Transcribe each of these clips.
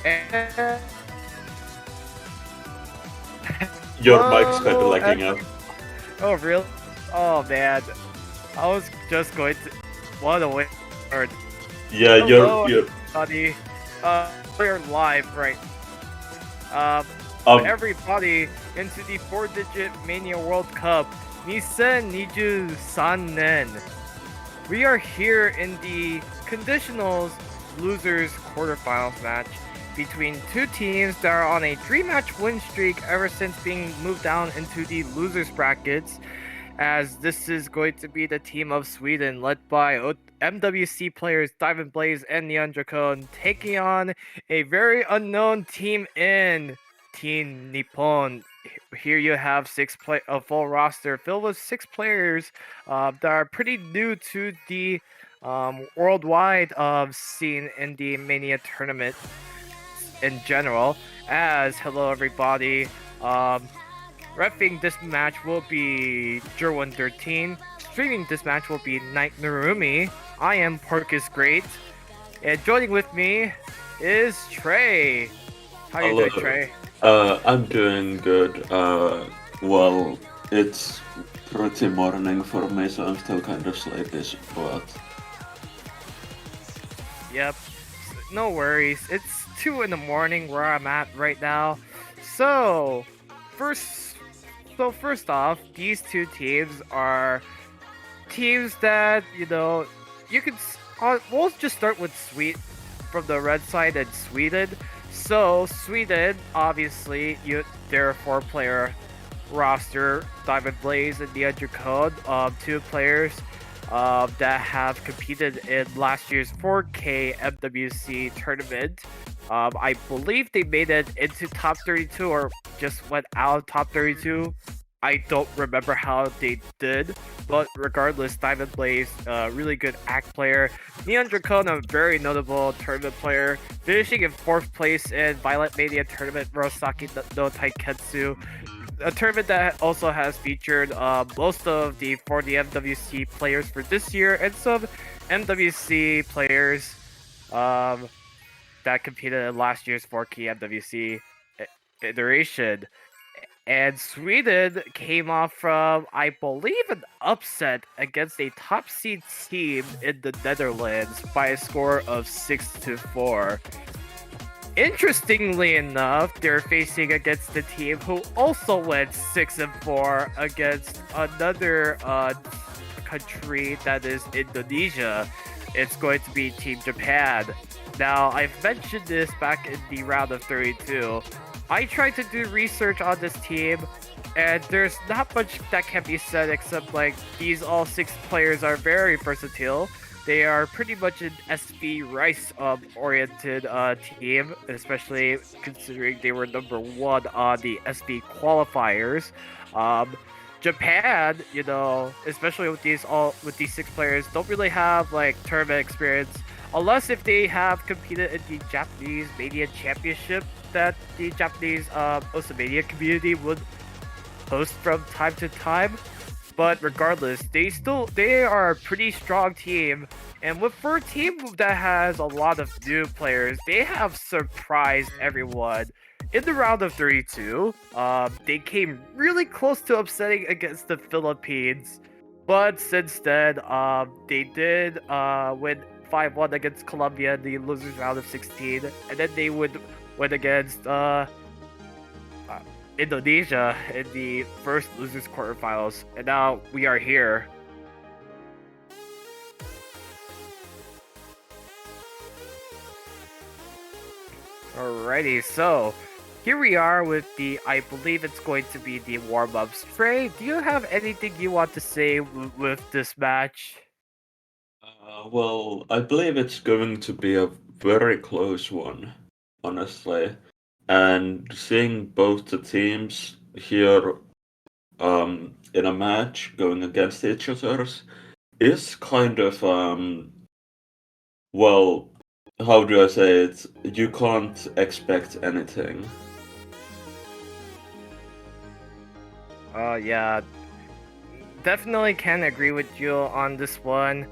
And Your mic's kind of hello, lagging out. oh really? Oh man, I was just going to. What a way to start. Yeah, Hello, you're everybody. We're live right. Um, um everybody into the four-digit Mania World Cup 2023년. We are here in the conditionals losers quarterfinals match between two teams that are on a three-match win streak ever since being moved down into the losers brackets, as this is going to be the team of Sweden led by MWC players Diamond Blaze and Neon Dracon taking on a very unknown team in Team Nippon. Here you have a full roster filled with six players that are pretty new to the worldwide scene in the Mania tournament in general. As hello everybody, reffing this match will be Jerwin13. Streaming this match will be Night Narumi. I am Parkus Great. And joining with me is Trey. How you hello. doing, Trey? I'm doing good. Well, it's pretty morning for me, so I'm still kind of sleepy, but Yep. No worries. It's 2 in the morning where I'm at right now. So, first first off, these two teams are teams that, you could we'll just start with from the red side and Sweden. So, Sweden, obviously, their four-player roster, Diamond Blaze and Neon Code, two players that have competed in last year's 4K MWC tournament. I believe they made it into top 32 or just went out of top 32. I don't remember how they did, but regardless, Diamond Blaze, really good act player. Neon Dracon, a very notable tournament player, finishing in 4th place in Violet Mania tournament Murasaki no Taiketsu, a tournament that also has featured most of the 40 MWC players for this year and some MWC players that competed in last year's 4K MWC iteration. And Sweden came off from, I believe, an upset against a top seed team in the Netherlands by a score of 6-4. Interestingly enough, they're facing against the team who also went 6-4 against another country that is Indonesia. It's going to be Team Japan. Now, I've mentioned this back in the round of 32. I tried to do research on this team, and there's not much that can be said except like these all six players are very versatile. They are pretty much an SB Rice oriented team, especially considering they were number one on the SB qualifiers. Um, Japan, especially with these six players, don't really have like tournament experience, unless if they have competed in the Japanese Mania Championship that the Japanese Oceania community would host from time to time. But regardless, they are a pretty strong team, and for a team that has a lot of new players, they have surprised everyone. In the round of 32, they came really close to upsetting against the Philippines, but since then, they did win 5-1 against Colombia in the losers round of 16, and then they would win against uh, Indonesia in the first losers quarterfinals, and now we are here. Alrighty, so here we are with I believe it's going to be the warm-ups. Trey, do you have anything you want to say with this match? well, I believe it's going to be a very close one, honestly. And seeing both the teams here in a match going against each other is kind of well, how do I say it? You can't expect anything. Yeah, definitely can agree with you on this one.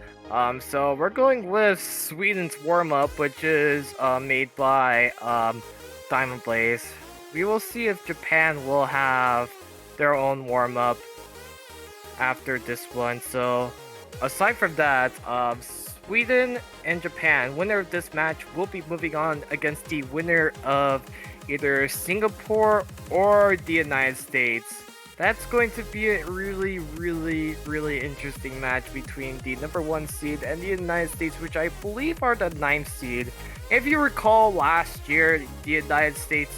So we're going with Sweden's warm-up, which is made by Diamond Blaze. We will see if Japan will have their own warm-up after this one. So aside from that, Sweden and Japan, winner of this match, will be moving on against the winner of either Singapore or the United States. That's going to be a really, really, really interesting match between the number one seed and the United States, which I believe are the ninth seed. If you recall last year, the United States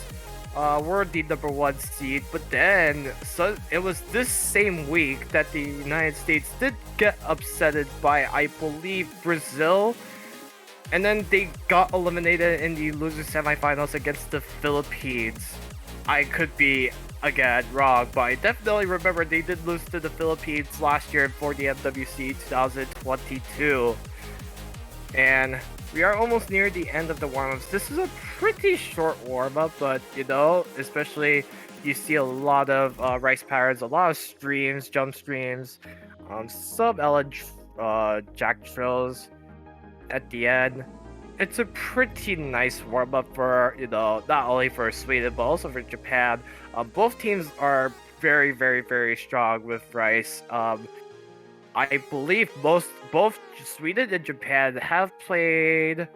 were the number one seed, but then it was this same week that the United States did get upsetted by, I believe, Brazil, and then they got eliminated in the loser semifinals against the Philippines. I could be again wrong, but I definitely remember they did lose to the Philippines last year for the MWC 2022. And we are almost near the end of the warm-ups. This is a pretty short warm-up, but especially you see a lot of rice patterns, a lot of streams, jump streams, some jack drills at the end. It's a pretty nice warm-up for, not only for Sweden, but also for Japan. Both teams are very, very, very strong with rice. I believe both Sweden and Japan have played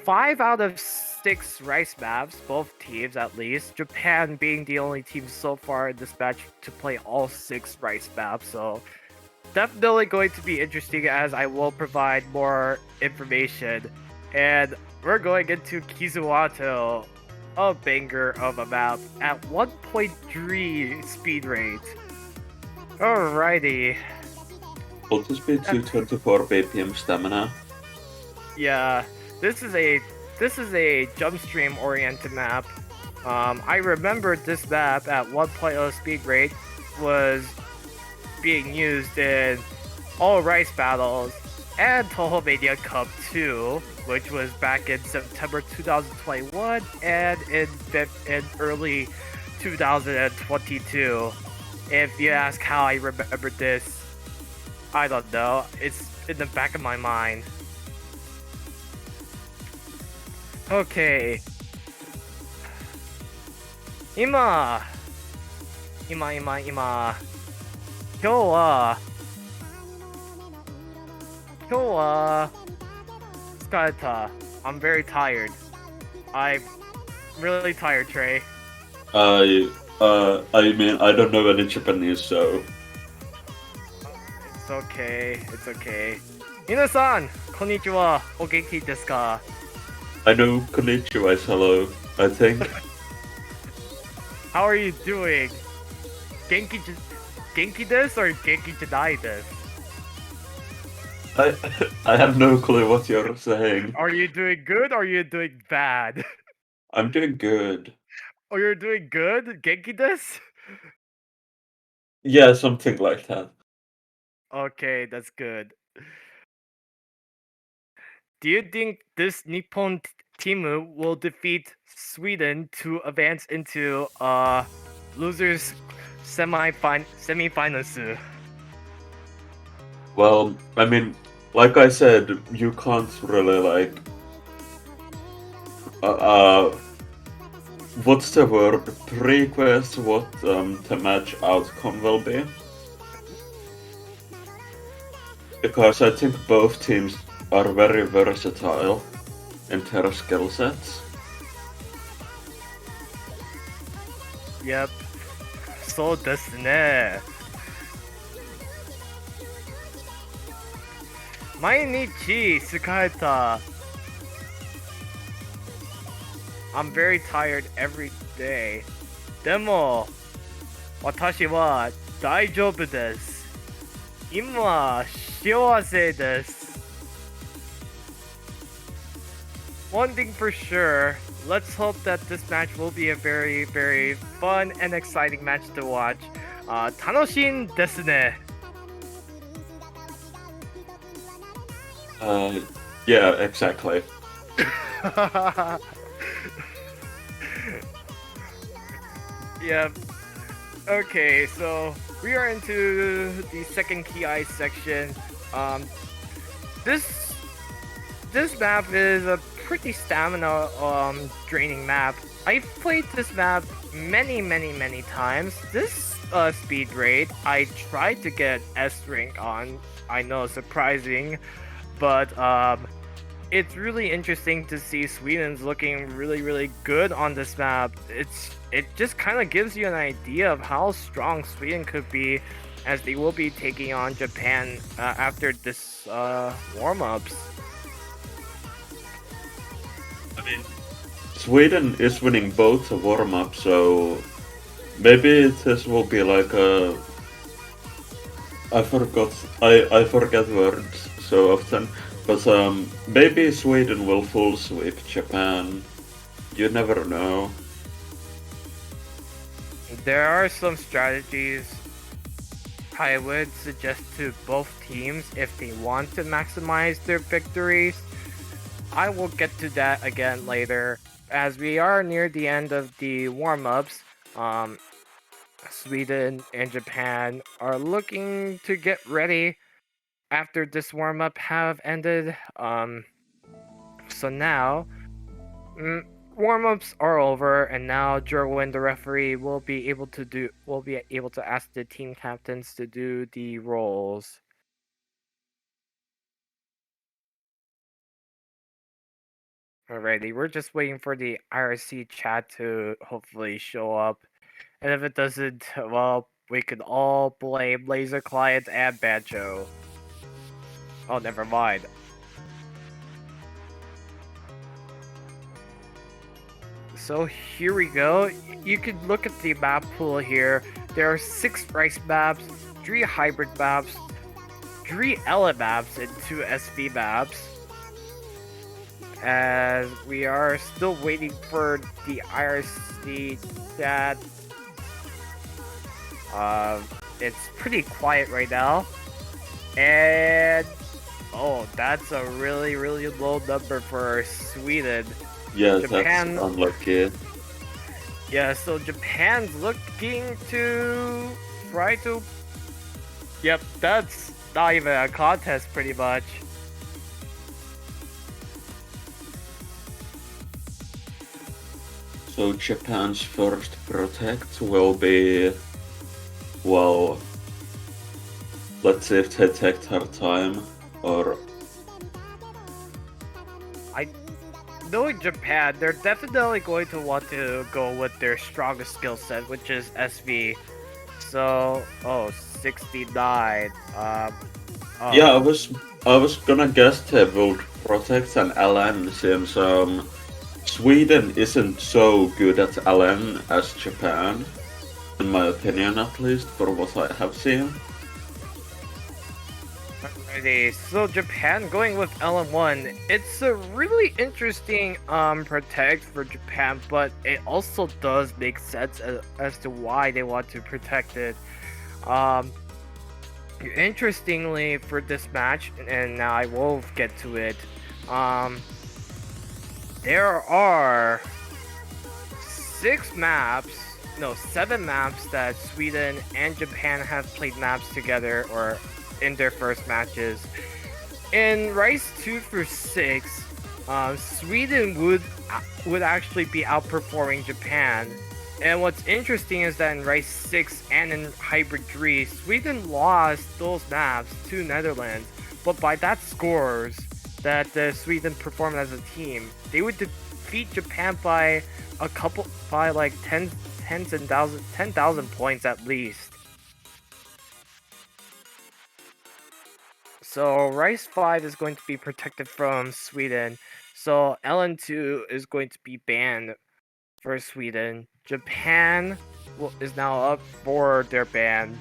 5 out of 6 rice maps, both teams at least. Japan being the only team so far in this match to play all 6 rice maps, so definitely going to be interesting as I will provide more information. And we're going into Kizuato, a banger of a map at 1.3 speed rate. Alrighty. Will this be 224 BPM stamina? Yeah, this is a jump stream oriented map. I remember this map at 1.0 speed rate was being used in all Rice battles and Toho Mania Cup 2, which was back in September 2021 and in early 2022. If you ask how I remember this, I don't know. It's in the back of my mind. Okay. 今今日は疲れた. I'm very tired. I'm really tired, Trey. I mean, I don't know any Japanese, so It's okay. It's okay. 皆さん、こんにちは。お元気ですか? I know konnichiwa is hello, I think. How are you doing? 元気です or 元気じゃないです? I have no clue what you're saying. Are you doing good or are you doing bad? I'm doing good. Oh, you're doing good? 元気です? Yeah, something like that. Okay, that's good. Do you think this Nippon team will defeat Sweden to advance into losers semifinals? Well, I mean, like I said, you can't really like what's the word? Request what the match outcome will be. Because I think both teams are very versatile in their skill sets. Yep. そうですね。毎日疲れた. I'm very tired every day. でも、私は大丈夫です。今、幸せです。One thing for sure, let's hope that this match will be a very, very fun and exciting match to watch. 楽しいですね。Yeah, exactly. Yeah. Okay, so we are into the second key ice section. this this map is a pretty stamina draining map. I've played this map many times. This speed raid, I tried to get S rank on. I know, surprising, but it's really interesting to see Sweden's looking really good on this map. It just kind of gives you an idea of how strong Sweden could be, as they will be taking on Japan after this warm-ups. I mean, Sweden is winning both the warm-up, so maybe this will be like a. I forget words so often, but maybe Sweden will full sweep Japan. You never know. There are some strategies I would suggest to both teams if they want to maximize their victories. I will get to that again later, as we are near the end of the warm-ups. Sweden and Japan are looking to get ready after this warm-up have ended. So now, warm-ups are over, and now Jerwin, the referee, will be able to ask the team captains to do the roles. Alrighty, we're just waiting for the IRC chat to hopefully show up. And if it doesn't, well, we can all blame Laser Client and Banjo. Oh, never mind. So here we go. You can look at the map pool here. There are 6 Rice maps, 3 Hybrid maps, 3 Ella maps, and 2 SV maps. As we are still waiting for the IRC chat. It's pretty quiet right now. And oh, that's a really low number for Sweden. Yeah, Japan, that's unlucky. yeah, so Japan's looking to try to. Yep, that's not even a contest, pretty much. So Japan's first protect will be, well, let's see if they take their time, or Knowing Japan, they're definitely going to want to go with their strongest skill set, which is SV. So, oh, 69. Oh. yeah, I was gonna guess they will protect an LN since Sweden isn't so good at LN as Japan, in my opinion at least, for what I have seen. Alrighty, so Japan going with LM1. It's a really interesting protect for Japan, but it also does make sense as to why they want to protect it. Interestingly, for this match, and now I will get to it, there are 7 maps that Sweden and Japan have played maps together, or in their first matches. In Rice 2 through 6, Sweden would actually be outperforming Japan. And what's interesting is that in Rice 6 and in Hybrid 3, Sweden lost those maps to Netherlands, but by that scores that Sweden performed as a team, they would defeat Japan by like 10,000 points at least. So Rice 5 is going to be protected from Sweden. So LN2 is going to be banned for Sweden. Japan is now up for their ban.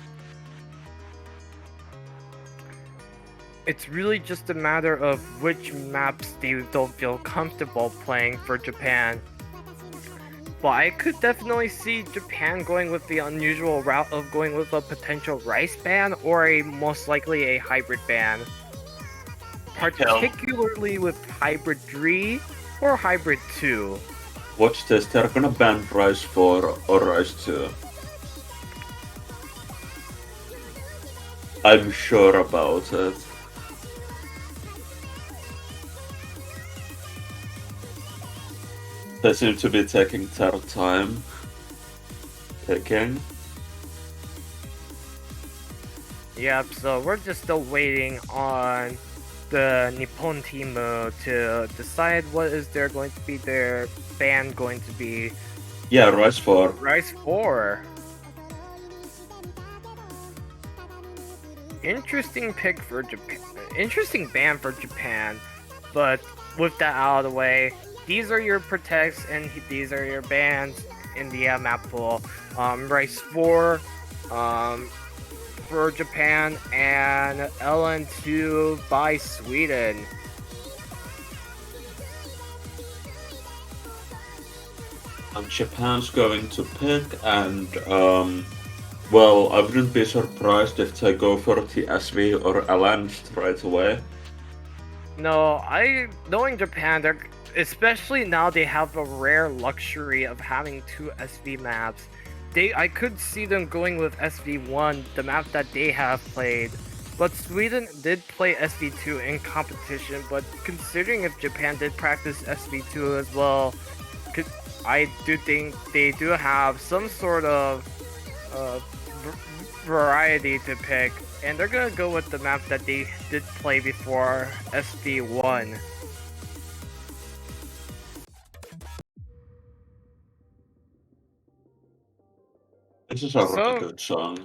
It's really just a matter of which maps they don't feel comfortable playing for Japan. But I could definitely see Japan going with the unusual route of going with a potential Rice ban or a most likely a Hybrid ban. Particularly with Hybrid 3 or Hybrid 2. Watch this, they're gonna ban Rice 4 or Rice 2. I'm sure about it. They seem to be taking their time picking. Yep, so we're just still waiting on the Nippon team to decide what is their going to be their band going to be. Yeah, Rise 4. Rise 4. Interesting pick for Japan. Interesting band for Japan. But with that out of the way, these are your protects and these are your bands in the map pool. Rise 4 for Japan and LN2 by Sweden. Japan's going to pick, and well, I wouldn't be surprised if they go for the SV or LN straight away. No, knowing Japan, they're especially now they have a rare luxury of having two SV maps. I could see them going with SV1, the map that they have played. But Sweden did play SV2 in competition, but considering if Japan did practice SV2 as well, I do think they do have some sort of variety to pick, and they're gonna go with the map that they did play before, SV1. This is a really So, good song.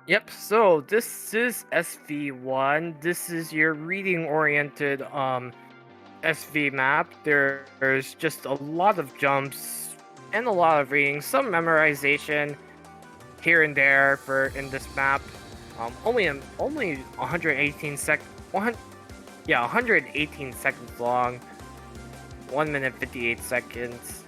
yep, so this is SV1. This is your reading oriented SV map. There's just a lot of jumps and a lot of reading, some memorization here and there for in this map. Only 118 118 seconds long. 1 minute 58 seconds.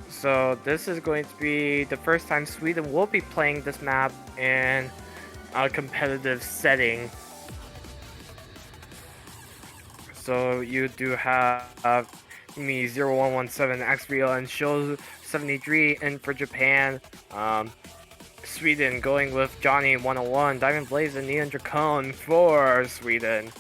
So this is going to be the first time Sweden will be playing this map in a competitive setting. So you do have me 0117 Xreal and Show 73 in for Japan. Sweden going with Johnny 101, Diamond Blaze, and Neon Dracone for Sweden.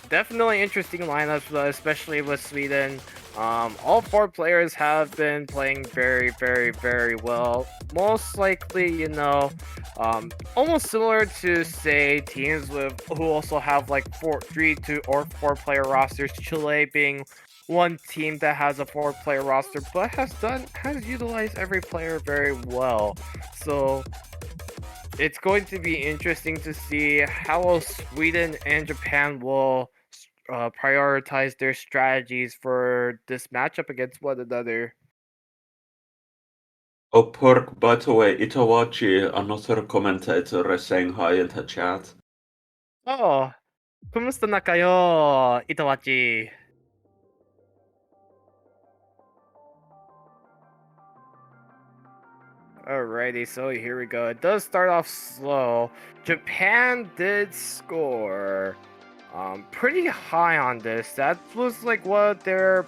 Definitely interesting lineups, especially with Sweden. All four players have been playing very, very, very well. Most likely, you know, almost similar to say teams who also have like 3 or 4 player rosters. Chile being one team that has a 4-player roster, but has utilized every player very well. So it's going to be interesting to see how Sweden and Japan will prioritize their strategies for this matchup against one another. Oh, Pork, by the way, Itawachi, another commentator, is saying hi in the chat. Oh, kumusta na kayo, Itawachi? Alrighty, so here we go. It does start off slow. Japan did score pretty high on this. That was like one of their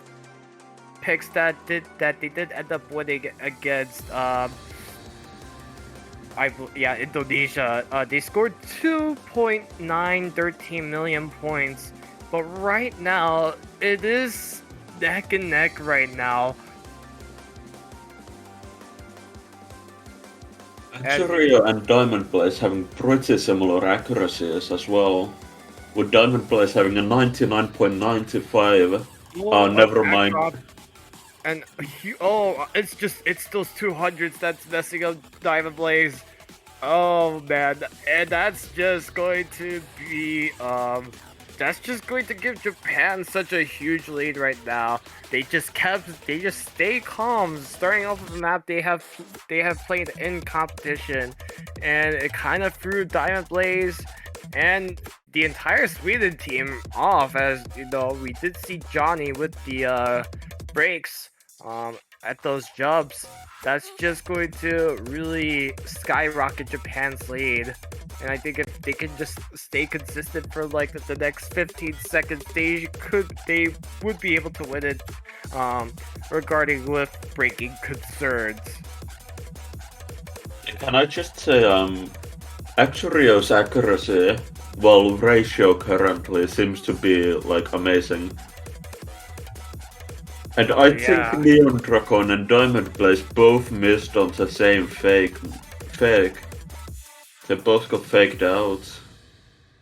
picks that they did end up winning against Indonesia. They scored 2.913 million points, but right now it is neck and neck right now. Rio and Diamond Blaze having pretty similar accuracies as well. With Diamond Blaze having a 99.95. Never mind. And it's those 200s that's messing up Diamond Blaze. Oh man, and that's just going to give Japan such a huge lead right now. They just stay calm. Starting off with the map they have played in competition, and it kind of threw Diamond Blaze and the entire Sweden team off. As you know, we did see Johnny with the breaks at those jumps. That's just going to really skyrocket Japan's lead. And I think if they can just stay consistent for like the next 15 seconds, they would be able to win it regarding with breaking concerns. Can I just say, Axurio's accuracy, well, ratio currently seems to be like amazing. And Oh I think yeah. Neon Dragon and Diamond Blaze both missed on the same fake. They both got faked out.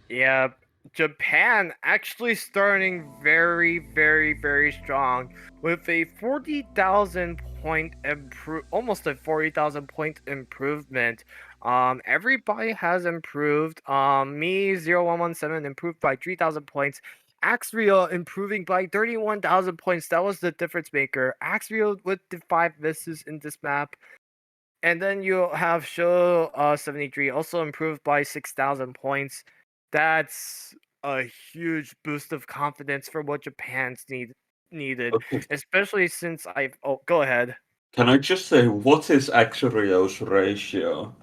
Yeah, Japan actually starting very, very, very strong with a 40,000 point almost a 40,000 point improvement. Everybody has improved. Me 0117 improved by 3,000 points. Axreal improving by 31,000 points. That was the difference maker. Axreal with the 5 misses in this map. And then you have Show 73 also improved by 6,000 points. That's a huge boost of confidence for what needed, Okay. especially since I've. Oh, go ahead. Can I just say, what is Axurio's ratio?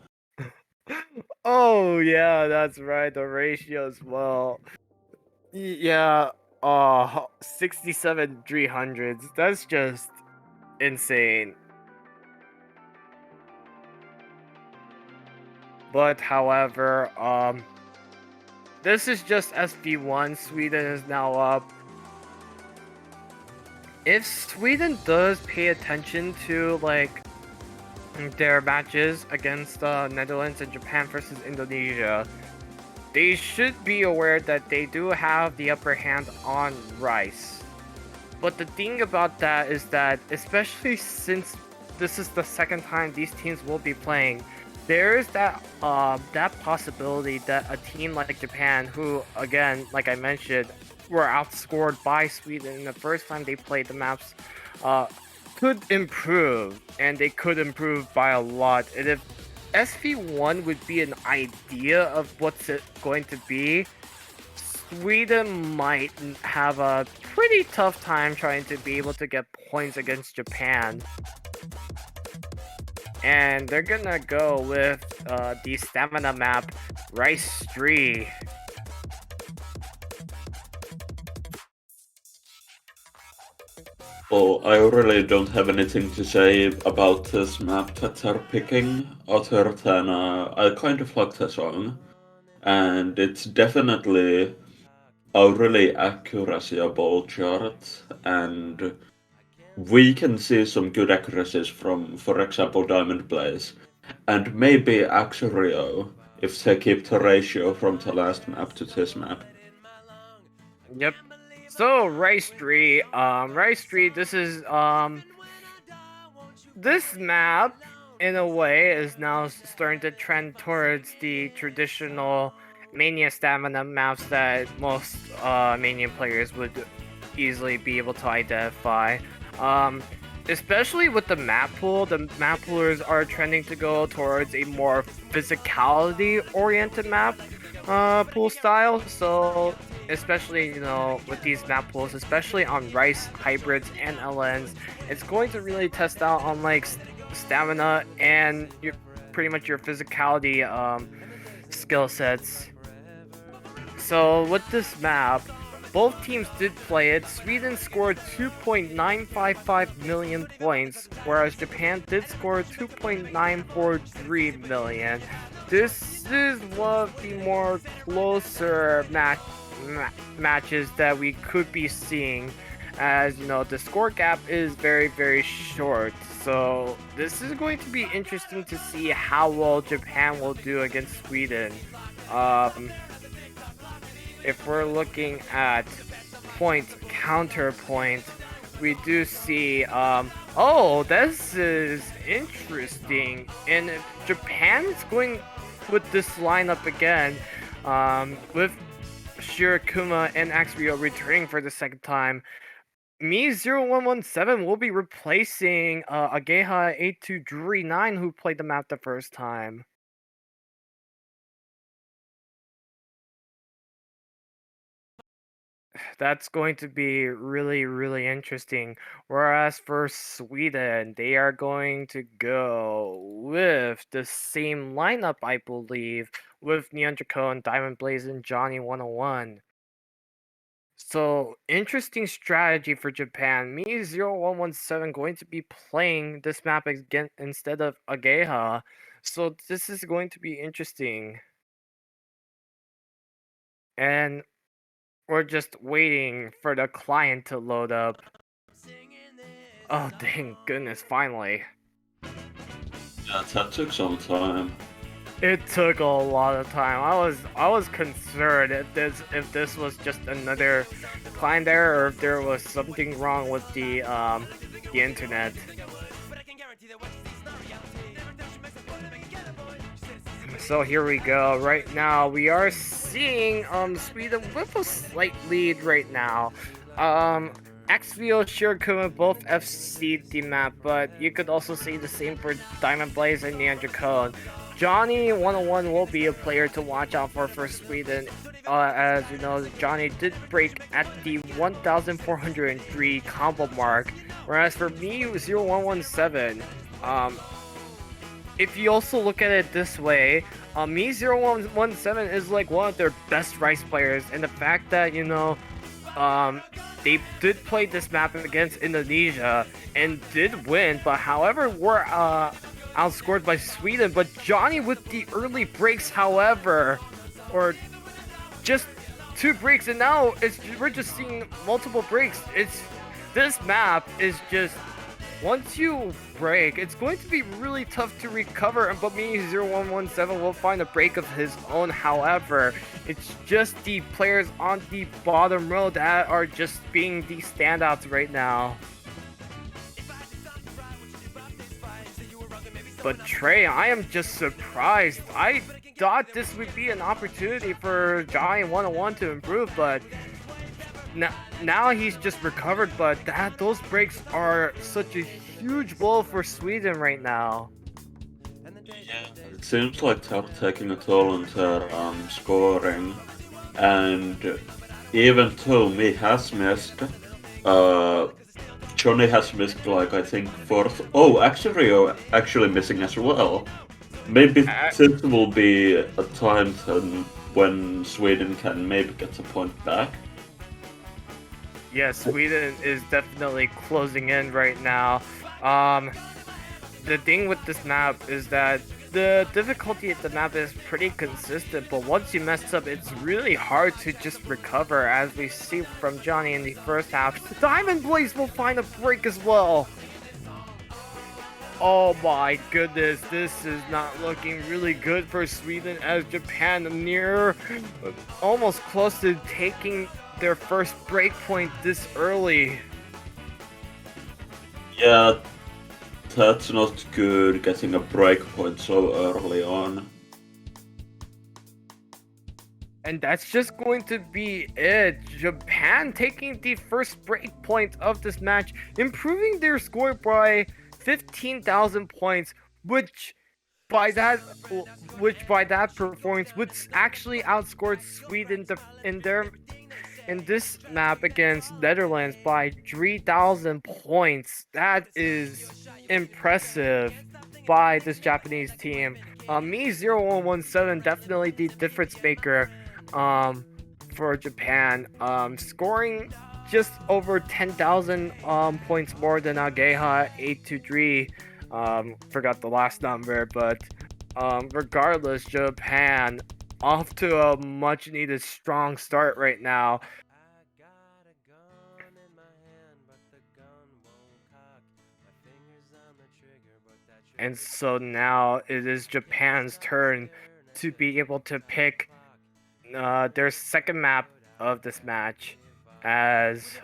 Oh yeah, that's right. The ratio as well. Yeah. 67 300s. That's just insane. But however, this is just SV1. Sweden is now up. If Sweden does pay attention to like their matches against Netherlands and Japan versus Indonesia, they should be aware that they do have the upper hand on Rice. But the thing about that is that, especially since this is the second time these teams will be playing, there is that possibility that a team like Japan, who again, like I mentioned, were outscored by Sweden the first time they played the maps, uh, could improve, and they could improve by a lot. And if SV1 would be an idea of what's it going to be, Sweden might have a pretty tough time trying to be able to get points against Japan. And they're gonna go with the stamina map, Rice 3. Well, I really don't have anything to say about this map that they're picking, other than I kind of like the song. And it's definitely a really accuracyable chart, and we can see some good accuracies from, for example, Diamond Blaze, and maybe Axurio, if they keep the ratio from the last map to this map. Yep. So Rice 3, Rice 3, this map, in a way, is now starting to trend towards the traditional Mania stamina maps that most Mania players would easily be able to identify. Um, Especially with the map poolers are trending to go towards a more physicality-oriented map pool style. So, especially with these map pools, especially on Rice hybrids and LNs, it's going to really test out on like stamina and pretty much your physicality skill sets. So with this map, both teams did play it. Sweden scored 2.955 million points, whereas Japan did score 2.943 million. This is one of the more closer matches that we could be seeing, as the score gap is very, very short. So this is going to be interesting to see how well Japan will do against Sweden. Um, if we're looking at point counterpoint, we do see oh, this is interesting. And if Japan is going with this lineup again, with Shirokuma and Axrio returning for the second time. Me0117 will be replacing Ageha82Drury9, who played the map the first time. That's going to be really, really interesting. Whereas for Sweden, they are going to go with the same lineup, I believe, with Neanderco and Diamond Blaze and Johnny 101. So, interesting strategy for Japan. Me0117 going to be playing this map again instead of Ageha. So, this is going to be interesting. and we're just waiting for the client to load up. Oh, thank goodness, finally. Yeah, that took some time. It took a lot of time. I was concerned if this was just another client error or if there was something wrong with the internet. So here we go. Right now we are seeing Sweden with a slight lead right now. XVO sure could both FC the map, but you could also see the same for Diamond Blaze and Neandra Cone. Johnny 101 will be a player to watch out for Sweden. As you know, Johnny did break at the 1,403 combo mark, whereas for me 0117, if you also look at it this way, me 0117 is like one of their best Rice players, and the fact that they did play this map against Indonesia and did win, but however were outscored by Sweden. But Johnny with the early breaks, however, or just 2 breaks, and now we're just seeing multiple breaks. This map is just, once you break, it's going to be really tough to recover, but me 0117 will find a break of his own. However, it's just the players on the bottom row that are just being the standouts right now. But Trey, I am just surprised. I thought this would be an opportunity for Johnny 101 to improve, but now he's just recovered, but those breaks are such a huge blow for Sweden right now. Yeah, it seems like they're taking a toll on their scoring, and even though me has missed, uh, Johnny has missed like I think fourth. Oh, actually, Rio actually missing as well. Maybe Uh, this will be a time then when Sweden can maybe get a point back. yeah, Sweden is definitely closing in right now. The thing with this map is that the difficulty of the map is pretty consistent, but once you mess up, it's really hard to just recover, as we see from Johnny in the first half. Diamond Blaze will find a break as well. Oh my goodness, this is not looking really good for Sweden, as Japan near almost close to taking their first break point this early. Yeah, that's not good getting a break point so early on. And that's just going to be it. Japan taking the first break point of this match, improving their score by 15,000 points, which by that performance would actually outscored Sweden in this map against Netherlands by 3,000 points. That is impressive by this Japanese team. Me 0117 definitely the difference maker for Japan, scoring just over 10,000 points more than Ageha 823. Forgot the last number, but regardless, Japan off to a much needed strong start right now. And so now it is Japan's turn to be able to pick their second map of this match, as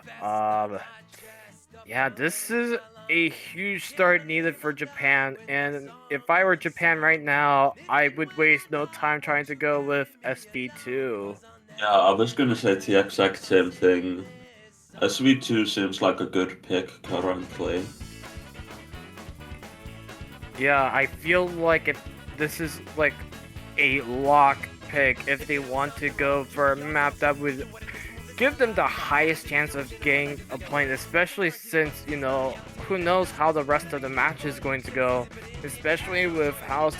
yeah, this is a huge start needed for Japan, and if I were Japan right now, I would waste no time trying to go with SB2. Yeah, I was gonna say the exact same thing. SV2 seems like a good pick currently. Yeah, I feel like if this is like a lock pick, if they want to go for a map that would give them the highest chance of getting a point, especially since, who knows how the rest of the match is going to go, especially with how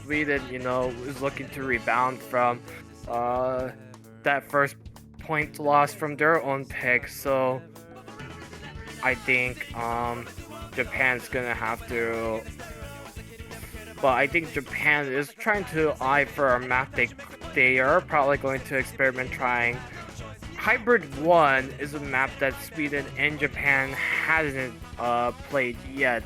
Sweden, is looking to rebound from that first point loss from their own pick. So I think Japan's gonna have to. But I think Japan is trying to eye for a map they they are probably going to experiment trying. Hybrid 1 is a map that Sweden and Japan hasn't played yet.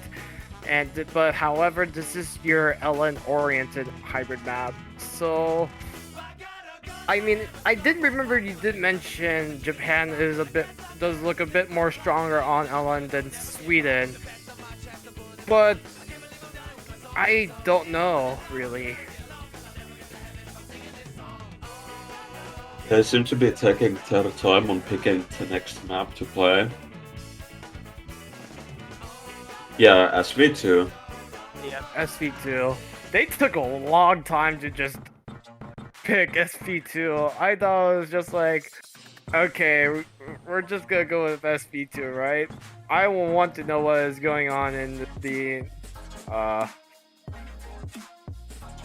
But however, this is your LN oriented hybrid map. So I mean, I did remember you did mention Japan does look a bit more stronger on LN than Sweden, but I don't know really. They seem to be taking their time on picking the next map to play. Yeah, SV2. Yeah, SV2. They took a long time to just pick SV2. I thought it was just like, okay, we're just gonna go with SV2, right? I will want to know what is going on uh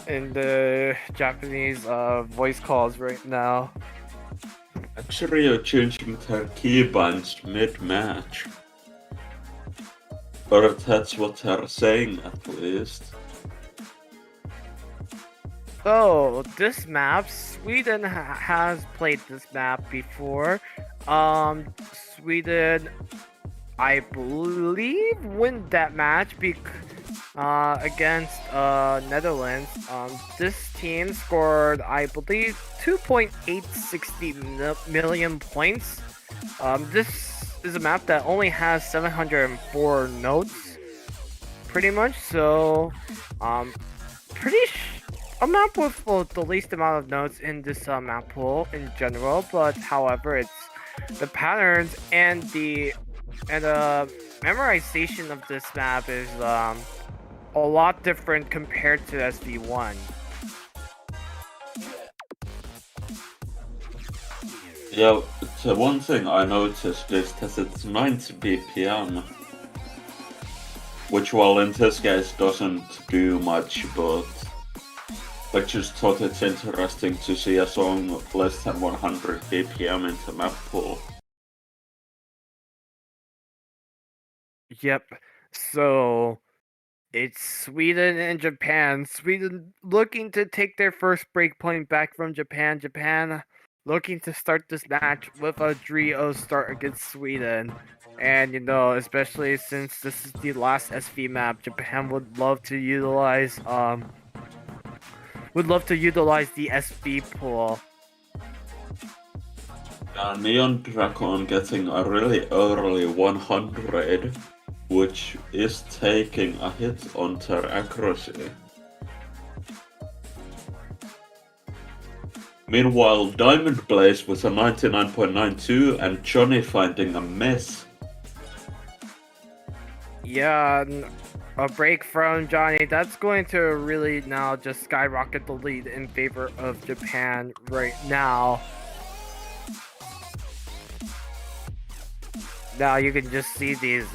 in the Japanese voice calls right now. Actually, you're changing their keybinds mid-match. Or that's what they're saying at least. So this map, Sweden has played this map before. Sweden, I believe, win that match against Netherlands. This team scored, I believe, 2.860 million points. This is a map that only has 704 notes, pretty much. So, um, a map with the least amount of notes in this map pool in general. But however, it's the patterns and memorization of this map is a lot different compared to SV1. Yeah, the one thing I noticed is that it's 90 BPM, which, well, in this case doesn't do much, but I just thought it's interesting to see a song of less than 100 BPM in the map pool. Yep. So it's Sweden and Japan. Sweden looking to take their first breakpoint back from Japan. Japan looking to start this match with a 3-0 start against Sweden. And especially since this is the last SV map, Japan would love to utilize the SV pool. Neon Dragon getting a really early 100, which is taking a hit on their accuracy. Meanwhile, Diamond Blaze with a 99.92 and Johnny finding a mess. Yeah, a break from Johnny. That's going to really now just skyrocket the lead in favor of Japan right now. Now you can just see these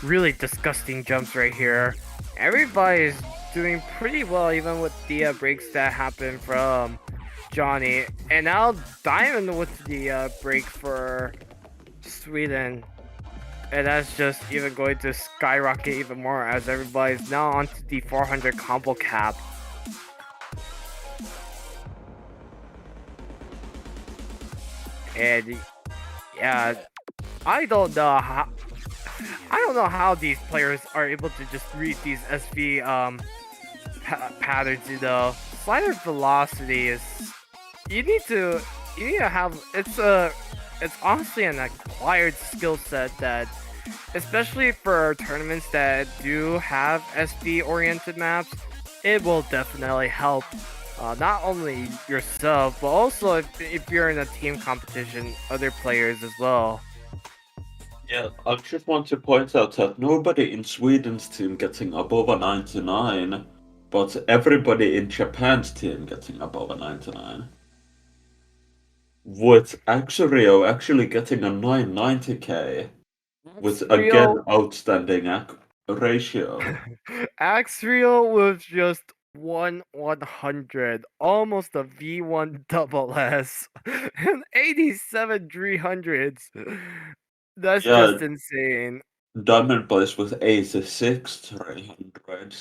really disgusting jumps right here. Everybody's doing pretty well, even with the breaks that happen from Johnny. And now Diamond with the break for Sweden. And that's just even going to skyrocket even more as everybody's now onto the 400 combo cap. And yeah, I don't know how these players are able to just read these SV patterns. Slider velocity is you need to have it's honestly an acquired skill set that, especially for tournaments that do have SV oriented maps, it will definitely help not only yourself but also if you're in a team competition, other players as well. Yeah, I just want to point out that nobody in Sweden's team getting above a 99, but everybody in Japan's team getting above a 99. With Axurio actually getting a 990k, with That's again real. outstanding ratio. Axe Real was just 1/100, almost a V1 double S, and 87 300s. That's Yeah, just insane. Diamond Blaze with 86 300.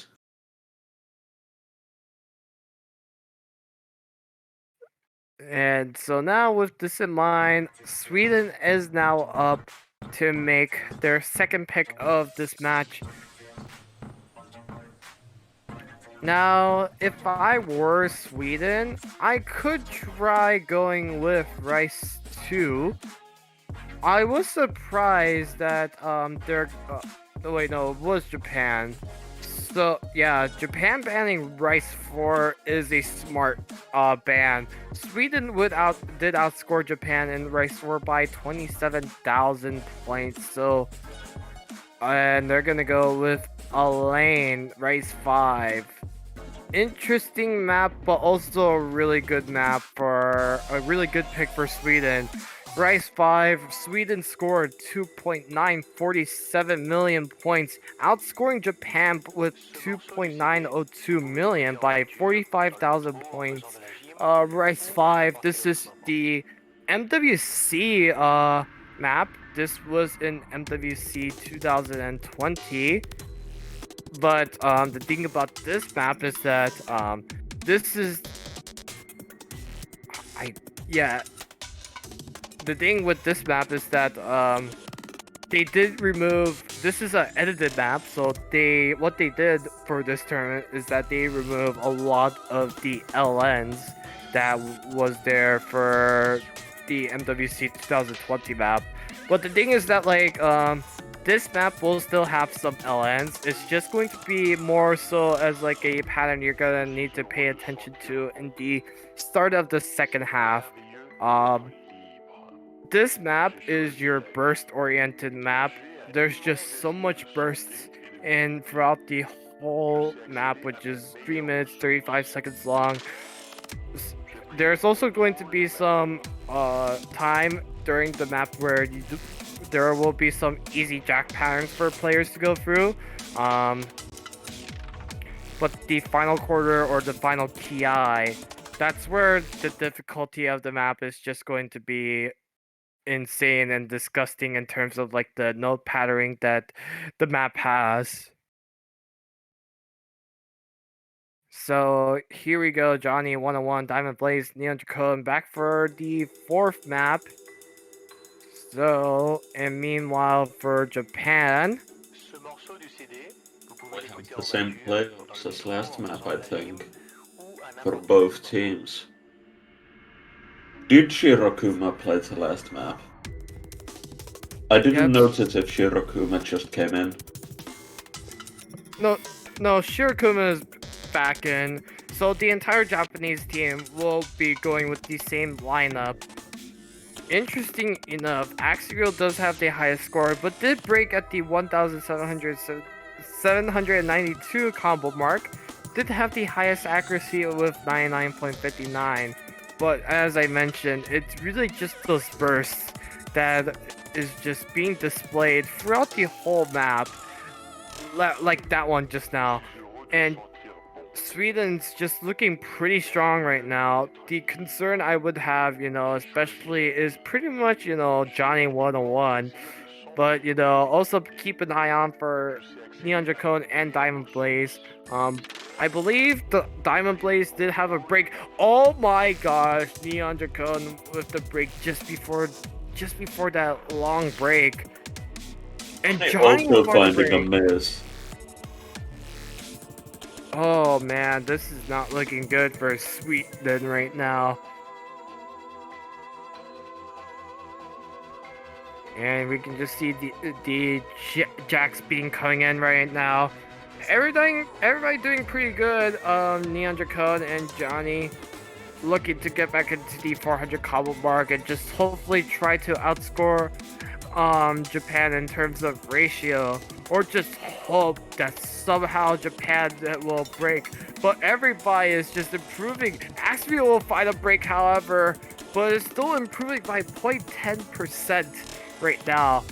And so now, with this in mind, Sweden is now up to make their second pick of this match. Now, if I were Sweden, I could try going with Rice 2. I was surprised that they're oh, wait, no, it was Japan. So yeah, Japan banning Rice 4 is a smart ban. Sweden did outscore Japan in Rice 4 by 27,000 points. So and they're gonna go with Elaine Rice 5. Interesting map, but also a really good map for a really good pick for Sweden. Rice 5, Sweden scored 2.947 million points, outscoring Japan with 2.902 million by 45,000 points. Rice 5, this is the MWC map. This was in MWC 2020. But the thing about this map is that this is I yeah. The thing with this map is that they did remove. This is an edited map, so what they did for this tournament is that they removed a lot of the LNs that was there for the MWC 2020 map. But the thing is that this map will still have some LNs. It's just going to be more so as like a pattern you're gonna need to pay attention to in the start of the second half. Um, this map is your burst oriented map. There's just so much bursts in throughout the whole map, which is 3 minutes 35 seconds long. There's also going to be some time during the map where there will be some easy jack patterns for players to go through. Um, but the final quarter or the final TI, that's where the difficulty of the map is just going to be insane and disgusting in terms of like the node patterning that the map has. So here we go, Johnny 101, Diamond Blaze, Neon Dracone back for the fourth map. So, and meanwhile for Japan, We have the same players as last map, I think, for both teams. Did Shirokuma play the last map? I didn't yep. notice if Shirokuma just came in. No, no, Shirokuma is back in. So the entire Japanese team will be going with the same lineup. Interesting enough, Axial does have the highest score, but did break at the 1,792 combo mark. Did have the highest accuracy with 99.59. But as I mentioned, it's really just those bursts that is just being displayed throughout the whole map, like that one just now. And Sweden's just looking pretty strong right now. The concern I would have, especially is pretty much, Johnny 101. But, also keep an eye on for Neon Dracone and Diamond Blaze. I believe the Diamond Blaze did have a break. Oh my gosh, Neon Dracone with the break just before that long break. And They Johnny also with hard finding a break. miss. Oh man, this is not looking good for Sweden right now. And we can just see the Jack speeding coming in right now. Everybody doing pretty good. Neon Dracone and Johnny looking to get back into the 400 combo mark and just hopefully try to outscore Japan in terms of ratio, or just hope that somehow Japan will break. But everybody is just improving. Aspia will find a break, however, but it's still improving by 0.10% right now.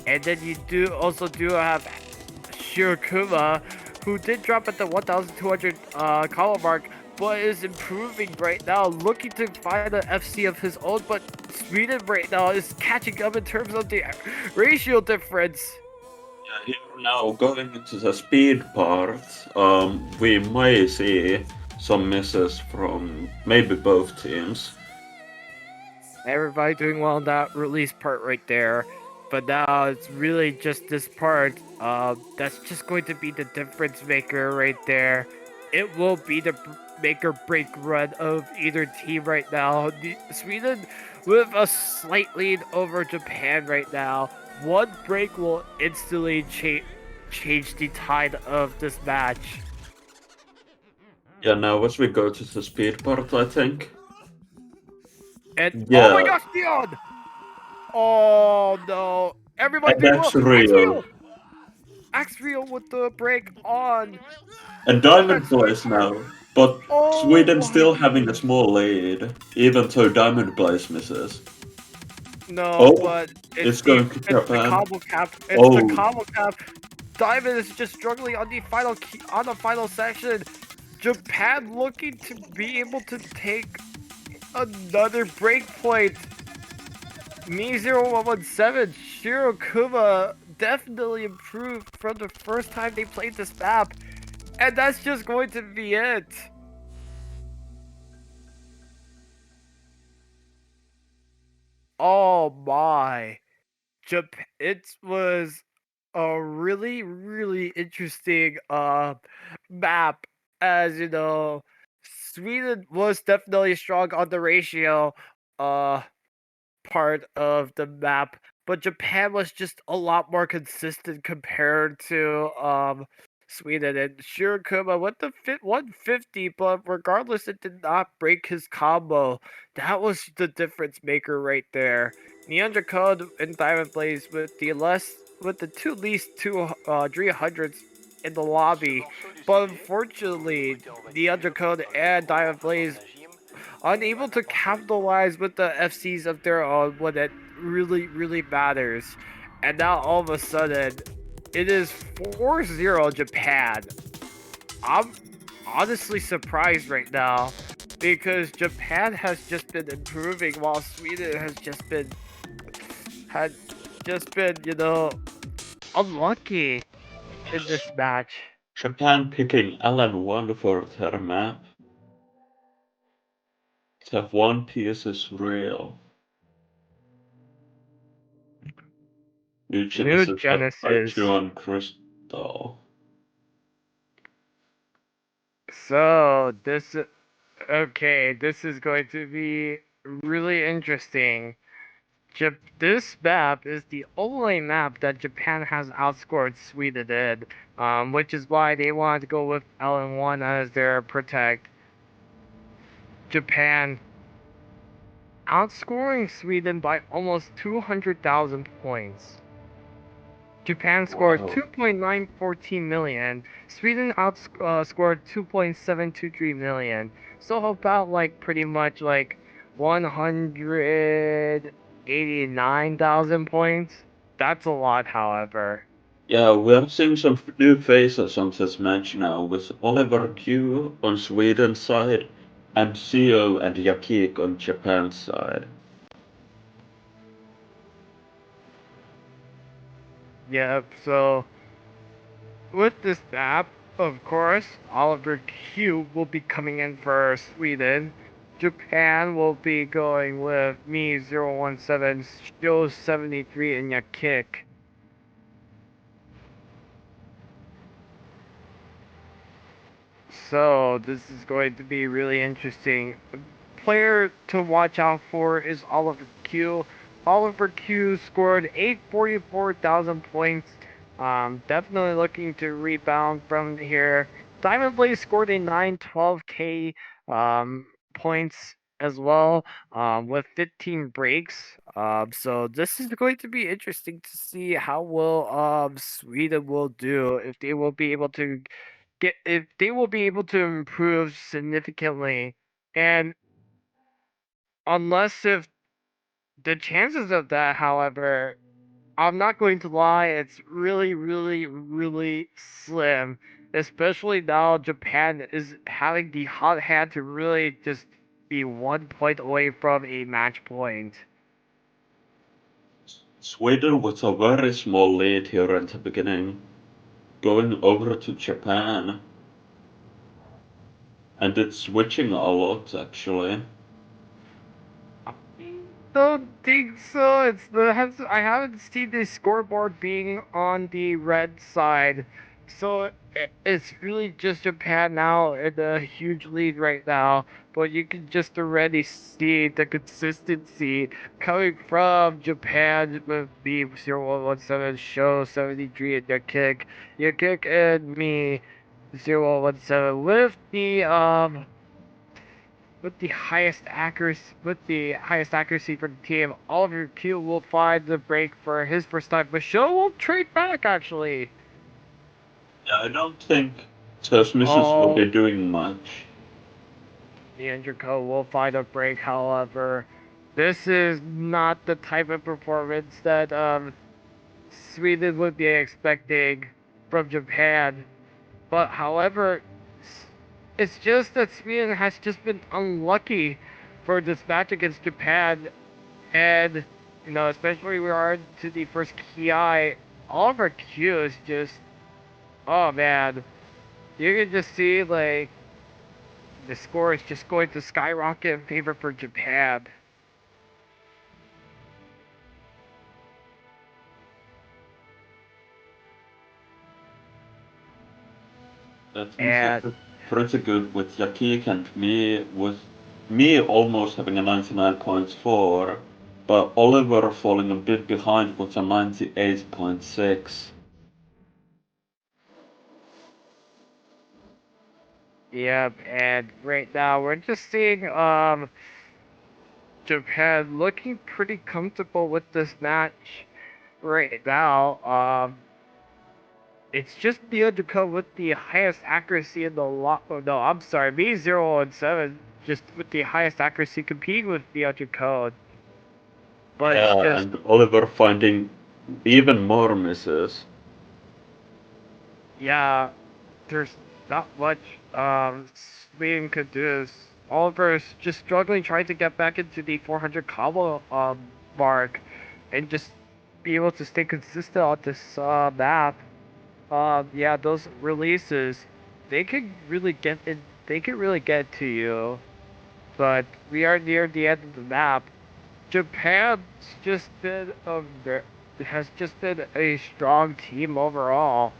And then you also do have Shirokuma, who did drop at the 1,200 combo mark, but is improving right now, looking to find an FC of his own. But Sweden right now is catching up in terms of the ratio difference. Yeah, here now going into the speed part, we might see some misses from maybe both teams. Everybody doing well in that release part right there. But now it's really just this part. That's just going to be the difference maker right there. It will be the make or break run of either team right now. Sweden with a slight lead over Japan right now. One break will instantly change the tide of this match. Yeah, now as we go to the speed part, I think. And oh my Yeah, gosh, Dion! Oh no! Everybody and doing that's well. real. Axreal with the break on. And Diamond That's plays now, but oh Sweden my still having a goodness. small lead, even though Diamond plays misses. No, Oh, but it's going to it's the Japan. combo cap. It's the Oh, combo cap. Diamond is just struggling on the final on the final section. Japan looking to be able to take another break point. Me 0117 Shirokuma definitely improved from the first time they played this map, and that's just going to be it. Oh my. It was a really really interesting map, as you know. Sweden was definitely strong on the ratio uh part of the map, but Japan was just a lot more consistent compared to Sweden. And Shirokuma went to fit 150, but regardless, it did not break his combo. That was the difference maker right there. Neandra Code and Diamond Blaze with the two least 300s in the lobby, but unfortunately, Neandra Code and Diamond Blaze unable to capitalize with the FCs of their own when it really, really matters. And now all of a sudden, it is 4-0 Japan. I'm honestly surprised right now because Japan has just been improving while Sweden has had just been, unlucky in this match. Japan picking LN1 for their map. The One Piece is real. New New Genesis had Genesis. Archeon Crystal. So this is going to be really interesting. This map is the only map that Japan has outscored Sweden in, which is why they wanted to go with LN1 as their protect. Japan outscoring Sweden by almost 200,000 points. Japan scored Wow. 2.914 million. Sweden outscored 2.723 million. So about like pretty much like 189,000 points. That's a lot, however. Yeah, we're seeing some new faces on this match now, with Oliver Q on Sweden's side, and Seo and Yakik on Japan's side. Yep, so with this map, of course, Oliver Q will be coming in for Sweden. Japan will be going with Me 017, Show 73, and Yakik. So this is going to be really interesting. Player to watch out for is Oliver Q. Oliver Q scored 844,000 points. Definitely looking to rebound from here. Diamond Blaze scored a 912k points as well, with 15 breaks. So this is going to be interesting to see how well Sweden will do, if they will be able to get if they will be able to improve significantly. And unless if the chances of that, however, I'm not going to lie, it's really, really, really slim. Especially now Japan is having the hot hand to really just be 1 point away from a match point. Sweden with a very small lead here at the beginning, going over to Japan. and it's switching a lot actually. I don't think so. I haven't seen the scoreboard being on the red side, so it's really just Japan now in a huge lead right now. But you can just already see the consistency coming from Japan with me 0117 show 73 and your kick and me 0117 with the highest accuracy for the team. Oliver Q will find the break for his first time, but Show will trade back actually. Yeah, I don't think transmissions will Oh, be doing much. Leandrico will find a break, however. This is not the type of performance that Sweden would be expecting from Japan. But however, it's just that Sweden has just been unlucky for this match against Japan. And, especially we are to the first KI, all of our Qs just, oh man, you can just see, like, the score is just going to skyrocket in favor for Japan. That means And, it's pretty good with Yakik and me, with me almost having a 99.4, but Oliver falling a bit behind with a 98.6. yeah, and right now we're just seeing, Japan looking pretty comfortable with this match right now. It's just Neoduka with the highest accuracy in the lot. Oh no, I'm sorry, B017 just with the highest accuracy competing with Neoduka. But it's Yeah, just, and Oliver finding even more misses. yeah, there's not much Sweden could do. Oliver's just struggling trying to get back into the 400 combo mark and just be able to stay consistent on this map. Yeah, those releases, they could really get in. They could really get to you. But we are near the end of the map. Japan's just been has just been a strong team overall,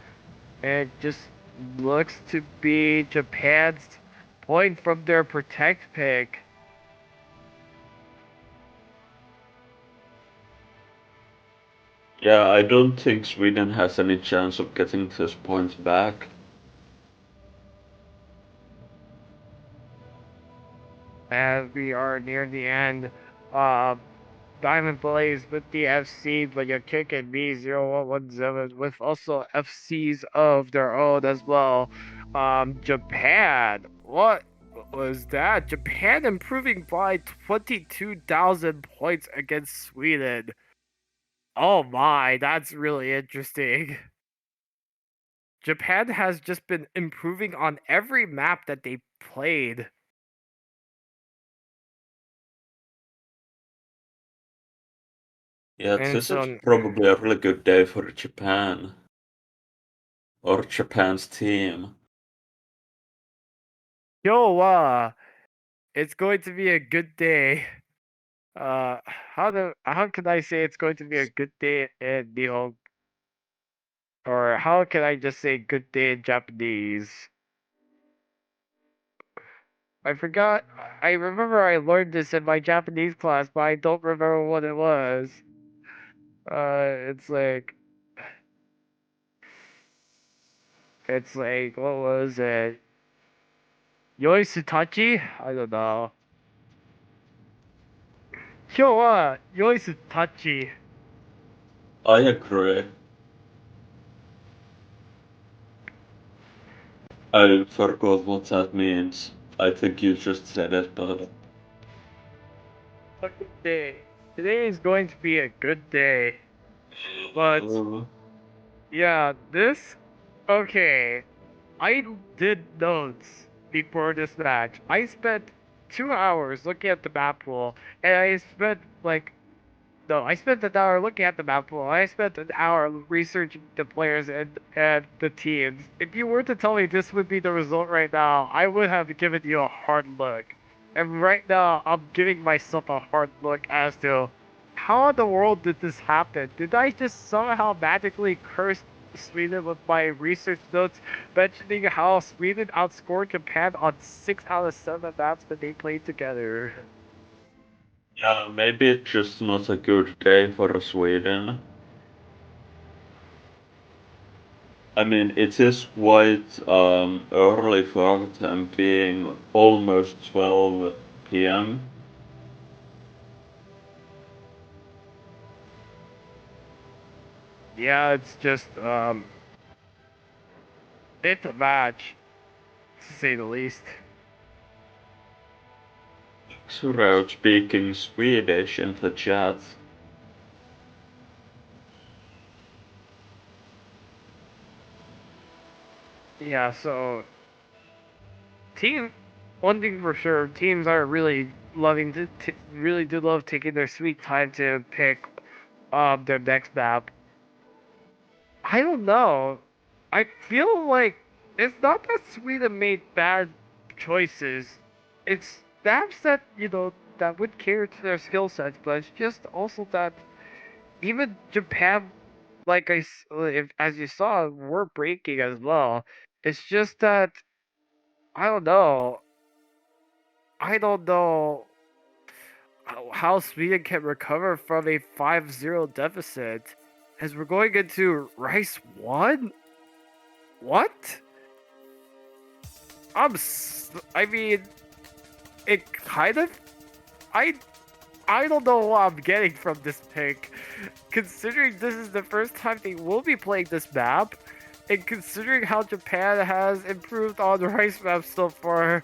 and it just looks to be Japan's point from their protect pick. Yeah, I don't think Sweden has any chance of getting this points back. As we are near the end. Uh, Diamond Blaze with the FC, but your kick and B0117 with also FCs of their own as well. Japan. What was that? Japan improving by 22,000 points against Sweden. Oh my, that's really interesting. Japan has just been improving on every map that they played. Yeah, And this is so probably a really good day for Japan, or Japan's team. yo, it's going to be a good day. How can I say it's going to be a good day in Nihon, or how can I just say good day in Japanese? I forgot. I remember I learned this in my Japanese class, but I don't remember what it was. It's like what was it? Yoisutachi? I don't know. Kyo wa yoisutachi. I agree. I forgot what that means. I think you just said it, but A good day. Today is going to be a good day, but uh, yeah, this. Okay, I did notes before this match. I spent 2 hours looking at the map pool, and I spent like though. I spent an hour looking at the map pool. I spent an hour researching the players and the teams. If you were to tell me this would be the result right now, I would have given you a hard look. And right now, I'm giving myself a hard look as to how in the world did this happen? Did I just somehow magically curse Sweden with my research notes mentioning how Sweden outscored Japan on 6 out of 7 maps that they played together? Yeah, maybe it's just not a good day for Sweden. I mean, it is quite early for them, being almost 12 p.m. Yeah, it's just it's a match, to say the least. Surround speaking Swedish in the chat. Yeah, so team one thing for sure, teams are really loving really do love taking their sweet time to pick their next map. I don't know. I feel like it's not that Sweden made bad choices. It's maps that, that would cater to their skill sets, but it's just also that even Japan, if as you saw, were breaking as well. It's just that I don't know. I don't know how Sweden can recover from a 5-0 deficit as we're going into Rice 1? What? I mean, it kind of. I I don't know what I'm getting from this pick, considering this is the first time they will be playing this map, and considering how Japan has improved on the Rice map so far.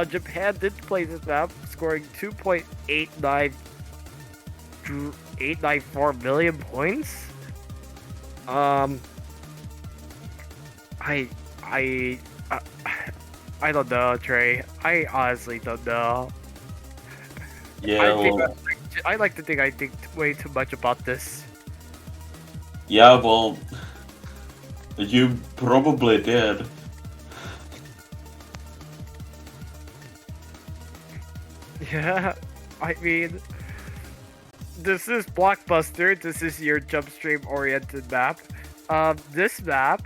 Japan did play this map, scoring 2.894 million points. Um, I, I, I, I don't know, Trey. I honestly don't know. Yeah, well, I like to think I think way too much about this. yeah, well, you probably did. Yeah, I mean, this is Blockbuster. This is your jump stream oriented map. This map,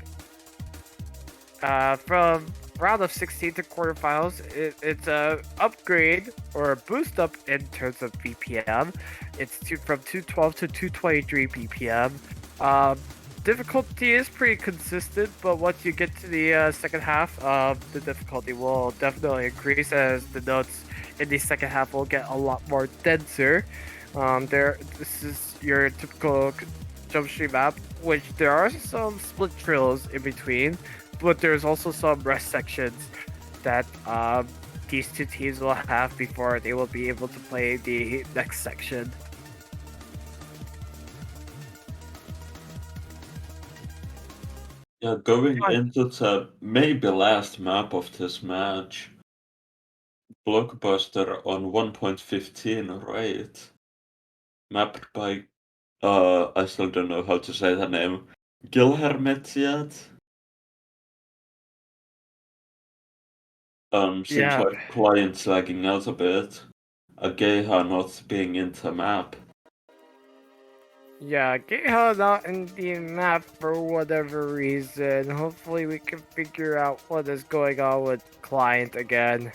from round of 16 to quarterfinals, it's a upgrade or a boost up in terms of BPM. It's from 212 to 223 BPM. Um, Difficulty is pretty consistent, but once you get to the second half, the difficulty will definitely increase as the notes in the second half will get a lot more denser. This is your typical jump stream map, which there are some split trails in between, but there's also some rest sections that these two teams will have before they will be able to play the next section. Yeah, going into the maybe last map of this match, Blockbuster on 1.15, right? Mapped by, I still don't know how to say the name. Gilhermetiad? Seems Yeah, like client's lagging out a bit. Ageha not being in the map. yeah, get held out in the map for whatever reason. Hopefully we can figure out what is going on with client again.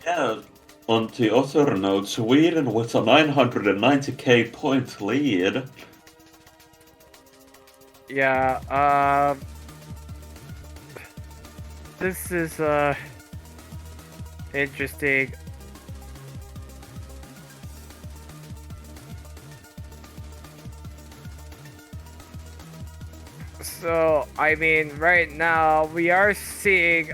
Yeah, on the other note, Sweden with a 990k point lead. Yeah, this is interesting. So, I mean, right now we are seeing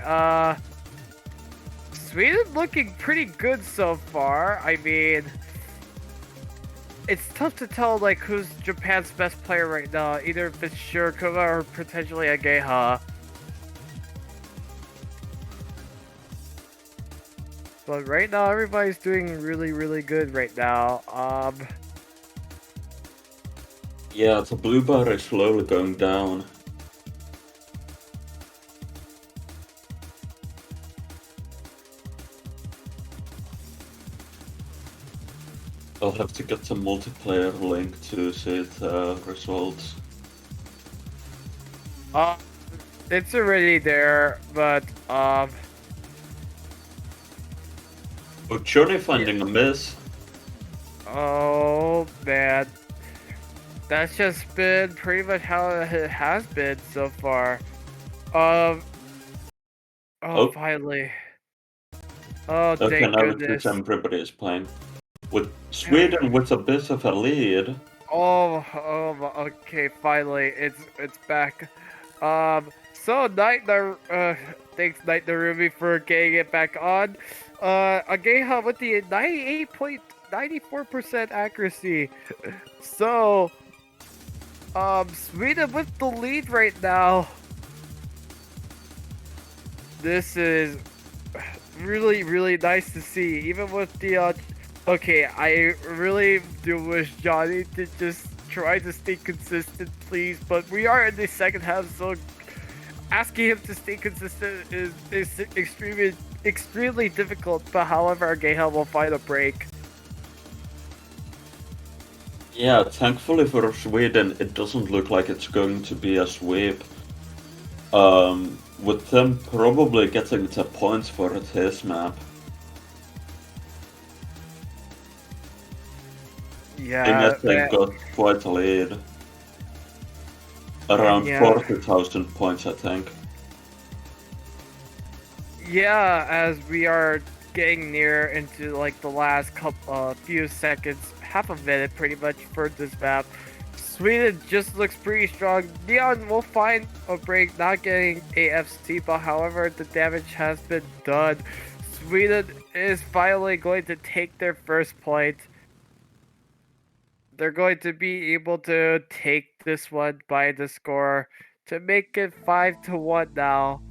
Sweden looking pretty good so far. I mean, it's tough to tell like who's Japan's best player right now. Either if it's Shirokuma or potentially Ageha. But right now everybody's doing really good right now. Yeah, the blue bar is slowly going down. I'll have to get the multiplayer link to see the results. Uh, it's already there, but Oh, Johnny yeah. finding a miss. Oh man, that's just been pretty much how it has been so far. Um. Oh, Oh, finally. Oh, okay, thank now it seems goodness. everybody is playing. With Sweden with a bit of a lead. Okay, finally, it's back. So thanks Night Narumi for getting it back on. Ageha with the 98.94% accuracy. So, Sweden with the lead right now. This is really, really nice to see. Even with the okay, I really do wish Johnny to just try to stay consistent, please. But we are in the second half, so asking him to stay consistent is extremely difficult. But however, Geha will find a break. Yeah, thankfully for Sweden, it doesn't look like it's going to be a sweep. With them probably getting the points for this map. Seeing Yeah, as they got quite a lead. Around yeah. 40,000 points, I think. Yeah, as we are getting near into like the last few seconds, half a minute pretty much for this map. Sweden just looks pretty strong. Neon will find a break, not getting AFC, but however the damage has been done. Sweden is finally going to take their first point. They're going to be able to take this one by the score to make it 5-1 now.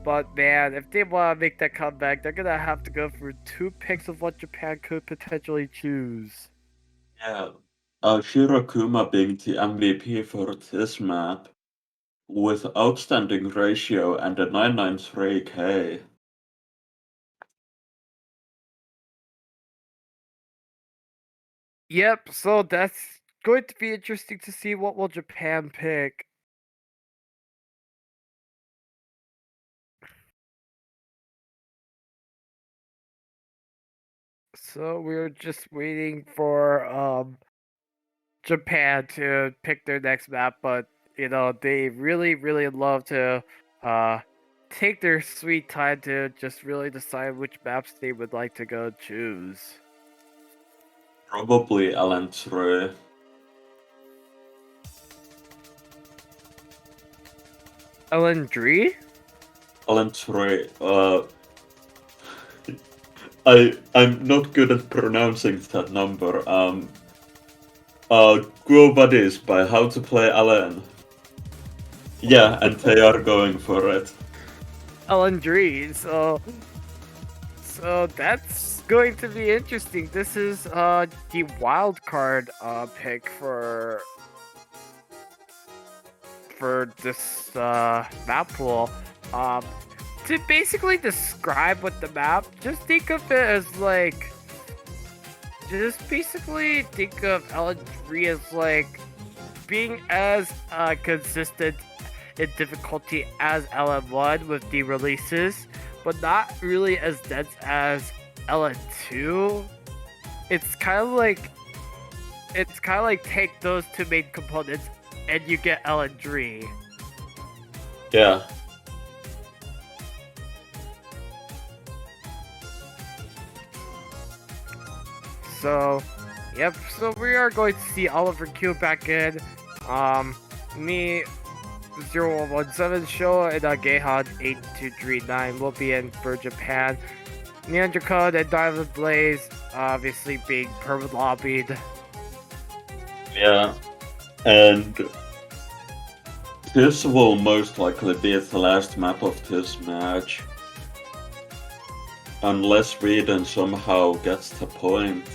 But man, if they want to make that comeback, they're gonna have to go for two picks of what Japan could potentially choose. Yeah. Shirokuma being the MVP for this map with outstanding ratio and a 993k. Yep, so that's going to be interesting to see what will Japan pick. So we're just waiting for Japan to pick their next map, but you know, they really love to uh take their sweet time to just really decide which maps they would like to go choose. Probably Alan 3. LNDRE? Alan 3. I'm not good at pronouncing that number. Go Buddies by How to Play Alan. Yeah, and they are going for it. LNDRE, so that's going to be interesting. This is the wild card pick for this map pool. Um to basically describe what the map, just think of it as like, just basically think of LN3 as like being as consistent in difficulty as LM1 with the releases, but not really as dense as LN2. It's kind of like take those two main components and you get LN3. Yeah. So, yep. So we are going to see Oliver Q back in. Me 0117 show and Gehan 8239 will be in for Japan. Neandra Code and Diamond Blaze obviously being perma lobbied. Yeah. And this will most likely be the last map of this match. Unless Sweden somehow gets the point,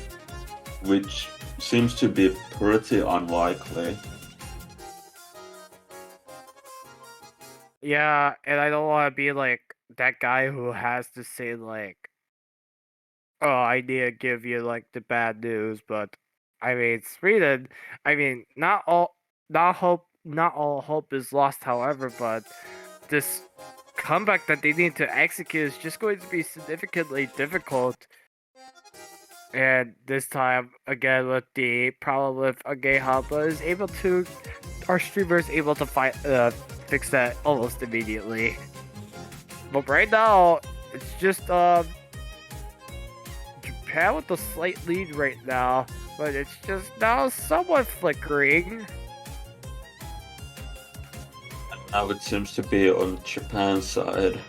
which seems to be pretty unlikely. Yeah, and I don't want to be like that guy who has to say like, "Oh, I need to give you like the bad news," but I mean, Sweden. I mean, not all hope is lost. However, but this comeback that they need to execute is just going to be significantly difficult. And this time, again, with the problem with Ageha, but is able to, our streamer is able to fix that almost immediately. But right now, it's just Japan with a slight lead right now, but it's just now somewhat flickering. Now it seems to be on Japan's side.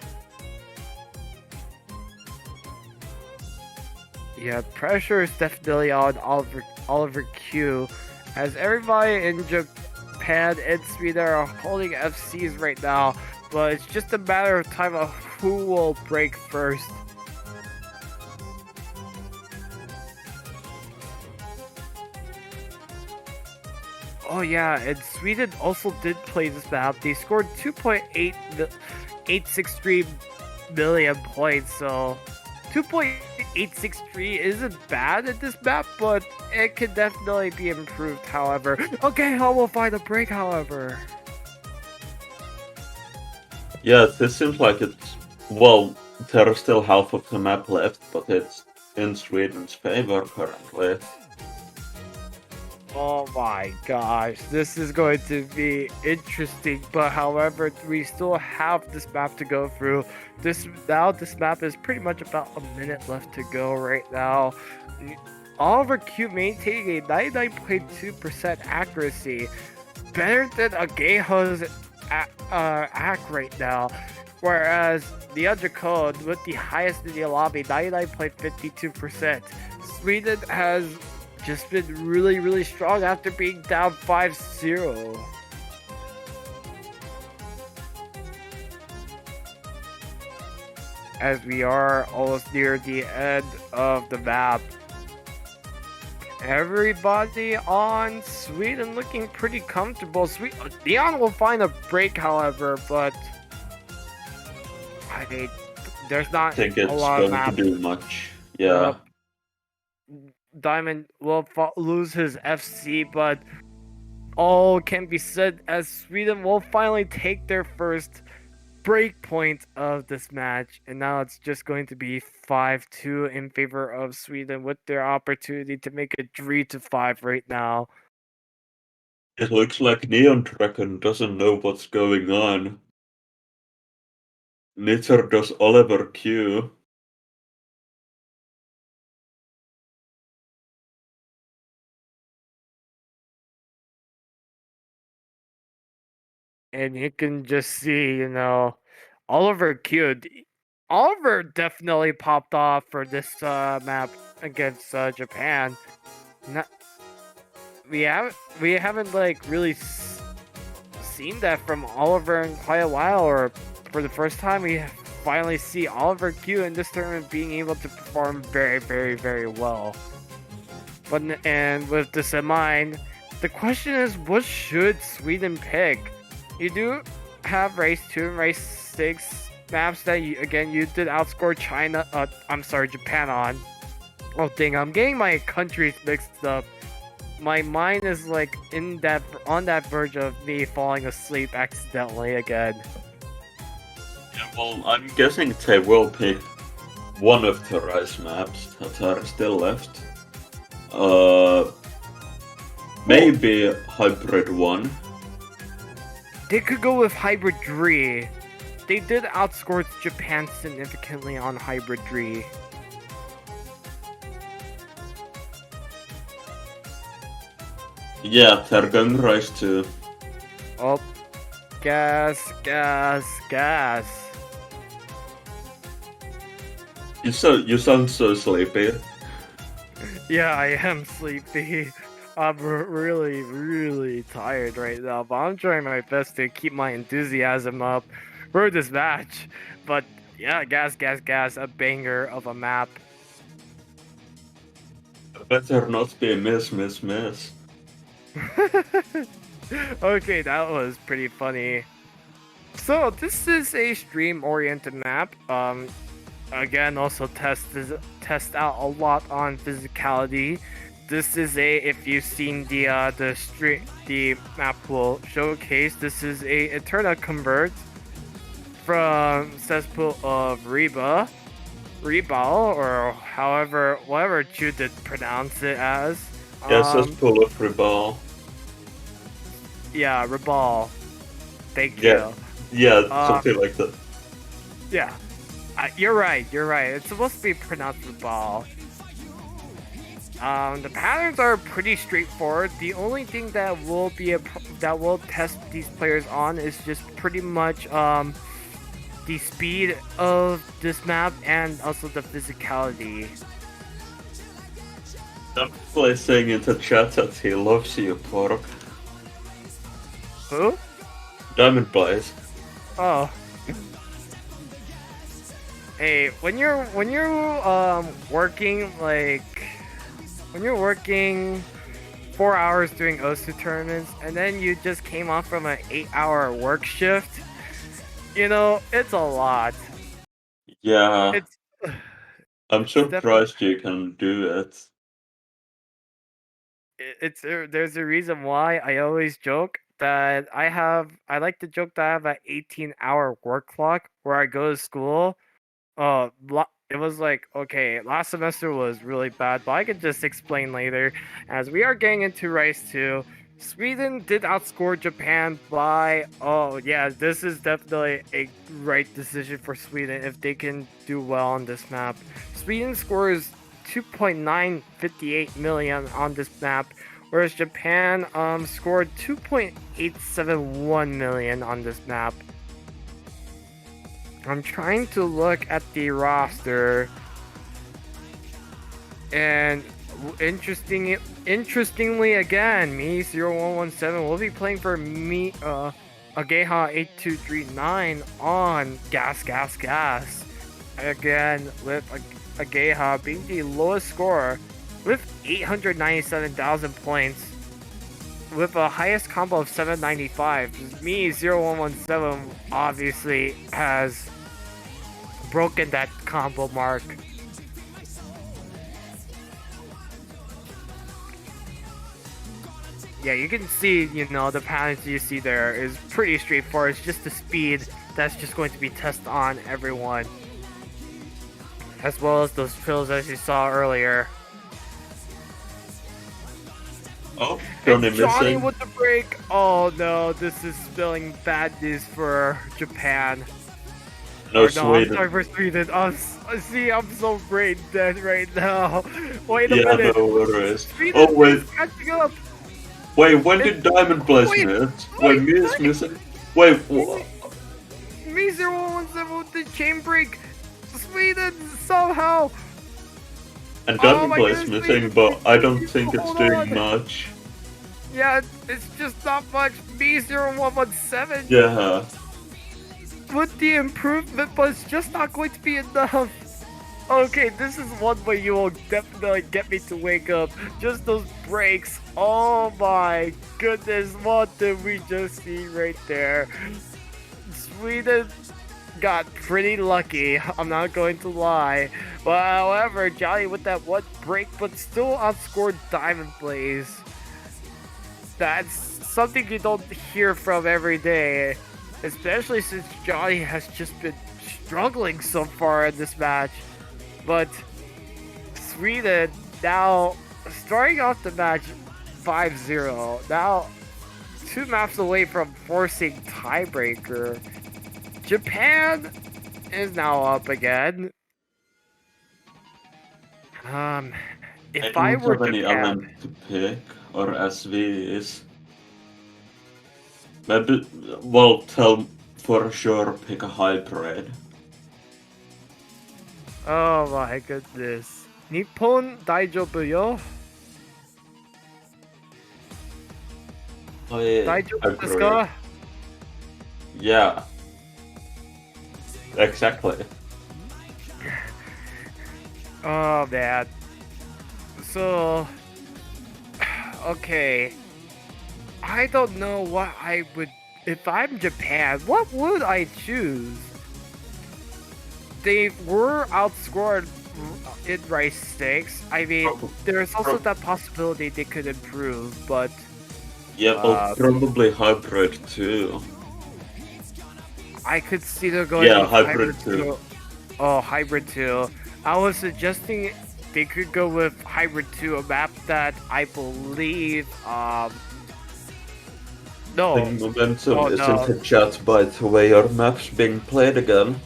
Yeah, pressure is definitely on Oliver Q, as everybody in Japan and Sweden are holding FCs right now, but it's just a matter of time of who will break first. Oh yeah, and Sweden also did play this map. They scored 2.863 million points, so 2.863 isn't bad at this map, but it can definitely be improved, however. Okay, I will find a break, however. Yeah, this seems like it's. Well, there's still half of the map left, but it's in Sweden's favor currently. Oh my gosh, this is going to be interesting, but however, we still have this map to go through. This map is pretty much about a minute left to go right now. Oliver Q maintaining a 99.2% accuracy, better than Ageho's act right now. Whereas the other code with the highest in the lobby, 99.52%. Sweden has just been really, really strong after being down 5-0. As we are almost near the end of the map. Everybody on Sweden looking pretty comfortable. Leon will find a break, however, but I mean, there's I not think a it's lot of going to map. do much. Yeah. Diamond will lose his FC, but all can be said as Sweden will finally take their first break point of this match, and now it's just going to be 5-2 in favor of Sweden with their opportunity to make it 3-5 right now. It looks like Neon Dragon doesn't know what's going on. Neither does Oliver Q. And you can just see, Oliver Q. Oliver definitely popped off for this map against Japan. Not, we haven't like really seen that from Oliver in quite a while, or for the first time we finally see Oliver Q in this tournament being able to perform very, very, very well. But and with this in mind, the question is, what should Sweden pick? You do have race 2 and race 6 maps that you did outscore China. I'm sorry, Japan on. Oh dang, I'm getting my countries mixed up. My mind is like on that verge of me falling asleep accidentally again. Yeah, well, I'm guessing they will pick one of the Rise maps that are still left. Maybe Hybrid 1. They could go with Hybrid 3. They did outscore Japan significantly on Hybrid 3. Yeah, they're going Rise 2. Oh, gas, gas, gas. You sound so sleepy. Yeah, I am sleepy. I'm really, really tired right now, but I'm trying my best to keep my enthusiasm up for this match. But yeah, gas, gas, gas, a banger of a map. Better not be miss, miss, miss. Okay, that was pretty funny. So this is a stream-oriented map. Again, also test out a lot on physicality. This is a, if you've seen the map will showcase. This is a Eterna convert from cesspool of Rebal, or however, whatever you did pronounce it as. Yes, let's pull up Rebal. Yeah, Rebal. Thank Yeah, you. yeah, something like that. Yeah, you're right. You're right. It's supposed to be pronounced Rebal. The patterns are pretty straightforward. The only thing that that will test these players on is just pretty much the speed of this map and also the physicality. I'm saying in the chat that he loves you, Pork. Who? Diamond Blaze. Oh. Hey, when you're working when you're working 4 hours doing OSU tournaments and then you just came off from an 8-hour work shift, you know, it's a lot. Yeah, It's I'm it's definitely surprised you can do it. there's a reason why I always joke that I like to joke that I have an 18-hour work clock where I go to school. It was like, okay, last semester was really bad, but I can just explain later. As we are getting into Rice 2, Sweden did outscore Japan by, oh yeah, this is definitely a right decision for Sweden if they can do well on this map. Sweden scores 2.958 million on this map, whereas Japan scored 2.871 million on this map. I'm trying to look at the roster, and interestingly again, me0117 will be playing for Ageha 8239 on Gas. Again, with Ageha being the lowest scorer with 897,000 points. With a highest combo of 795, me0117 obviously has broken that combo mark. Yeah, you can see, you know, the patterns you see there is pretty straightforward. It's just the speed that's just going to be tested on everyone. As well as those trills as you saw earlier. Oh, And Johnny Johnny missing. with the break. Oh no, this is spelling bad news for Japan. No, Or no, I'm Sweden. sorry for Sweden. See, I'm so brain dead right now. Wait a Yeah, minute. no worries. Sweden Oh, wait. is catching up. Wait, when did Diamond Blaze Wait, miss? wait, When Me is missing? Wait, what? Me 017 with the chain break. Sweden somehow. And Oh Diamond my Blaze goodness, missing, but I don't please think it's hold doing on. much. Yeah, it's just not much. Me 0117 Yeah. with the improvement, but it's just not going to be enough. Okay, this is one way you will definitely get me to wake up. Just those breaks. Oh my goodness, what did we just see right there? Sweden got pretty lucky, I'm not going to lie. But however, Johnny with that one break, but still outscored Diamond Blaze. That's something you don't hear from every day. Especially since Johnny has just been struggling so far in this match. But Sweden now starting off the match 5-0. Now 2 maps away from forcing tiebreaker. Japan is now up again. I If I don't were have any Japan, LM to pick, or SVs. Maybe, well, tell for sure pick a hybrid. oh my goodness. Nippon daijoubu yo? I Daijoubu desu agree. ka? Yeah, exactly. Oh man. So, okay. I don't know what I would if I'm Japan, what would I choose? They were outscored in Rice 6. I mean, Prob- there's also prob- that possibility they could improve, but yeah, well, uh, probably hybrid too. I could see them going Yeah, with hybrid Hybrid too. 2. Oh, Hybrid 2. I was suggesting they could go with Hybrid 2, a map that I believe, no. Think momentum Oh, isn't no. a chat by the way your map's being played again.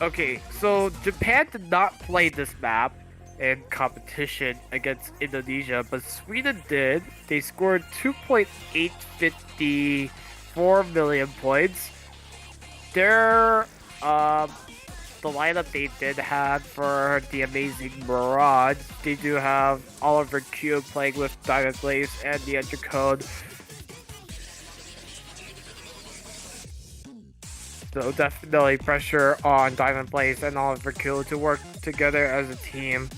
Okay, so Japan did not play this map in competition against Indonesia, but Sweden did. They scored 2.854 million points. Their the lineup they did have for the amazing Mirage, they do have Oliver Q playing with Diamond Blaze and the Undercode. So definitely pressure on Diamond Blaze and Oliver Q to work together as a team.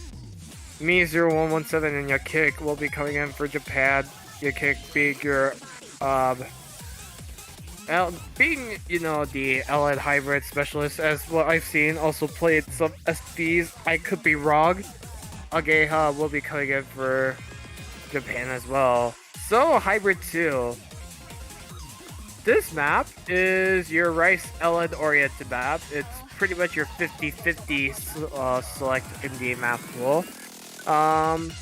Me 0117 and Yakik will be coming in for Japan. Yakik being your um being, the LN hybrid specialist, as what I've seen, also played some SPs. I could be wrong. Ageha will be coming in for Japan as well. So, Hybrid 2. This map is your Rice LN oriented map. It's pretty much your 50-50 select in the map pool. Um,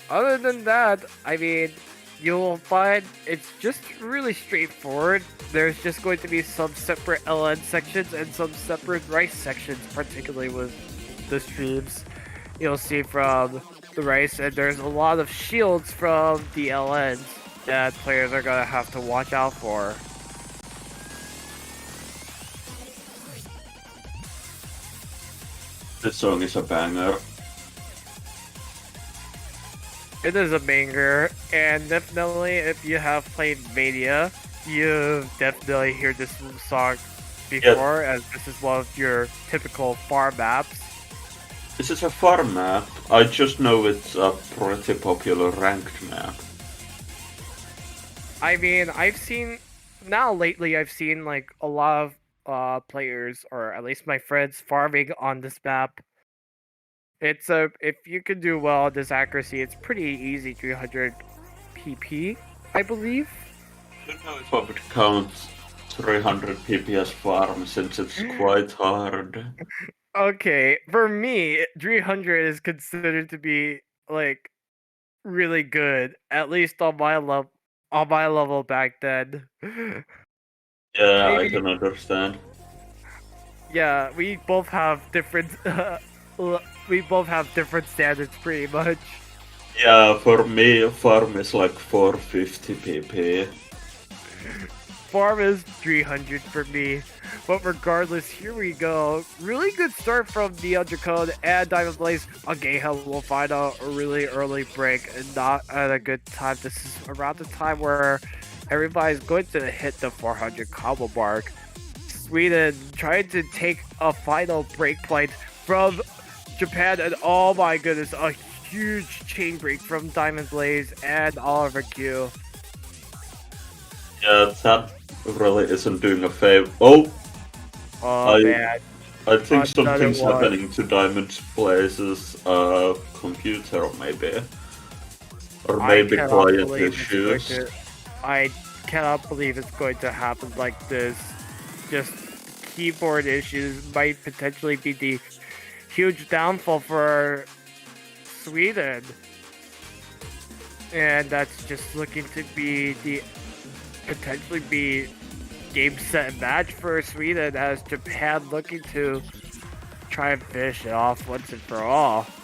Other than that, I mean, you'll find it's just really straightforward. There's just going to be some separate LN sections and some separate Rice sections, particularly with the streams you'll see from the Rice, and there's a lot of shields from the LNs that players are gonna have to watch out for. This song is a banger. It is a banger, and definitely if you have played Mania, you've definitely heard this song Yeah, before, as this is one of your typical farm maps. this is a farm map. I just know it's a pretty popular ranked map. I mean, now lately I've seen like a lot of players, or at least my friends, farming on this map. If you can do well on this accuracy, it's pretty easy 300 PP, I believe. I don't know if I would count 300 PPS farm since it's quite hard. Okay, for me, 300 is considered to be like really good, at least on my level back then. Yeah, I Maybe, can understand. yeah, we both have different standards pretty much. Yeah, for me, farm is like 450 PP. Farm is 300 for me. But regardless, here we go. Really good start from the Undercode and Diamond Blaze. Ageha will find a really early break and not at a good time. This is around the time where everybody's going to hit the 400 combo mark. Sweden trying to take a final break point from Japan, and oh my goodness, a huge chain break from Diamond Blaze and Oliver Q. Yeah, that really isn't doing a favor. Oh, Oh I man, I think another something's one. happening to Diamond Blaze's computer, maybe. Or I maybe cannot client believe it's going issues. to. I cannot believe it's going to happen like this. Just keyboard issues might potentially be the huge downfall for Sweden, and that's just looking to be the potentially be game set match for Sweden, as Japan looking to try and finish it off once and for all.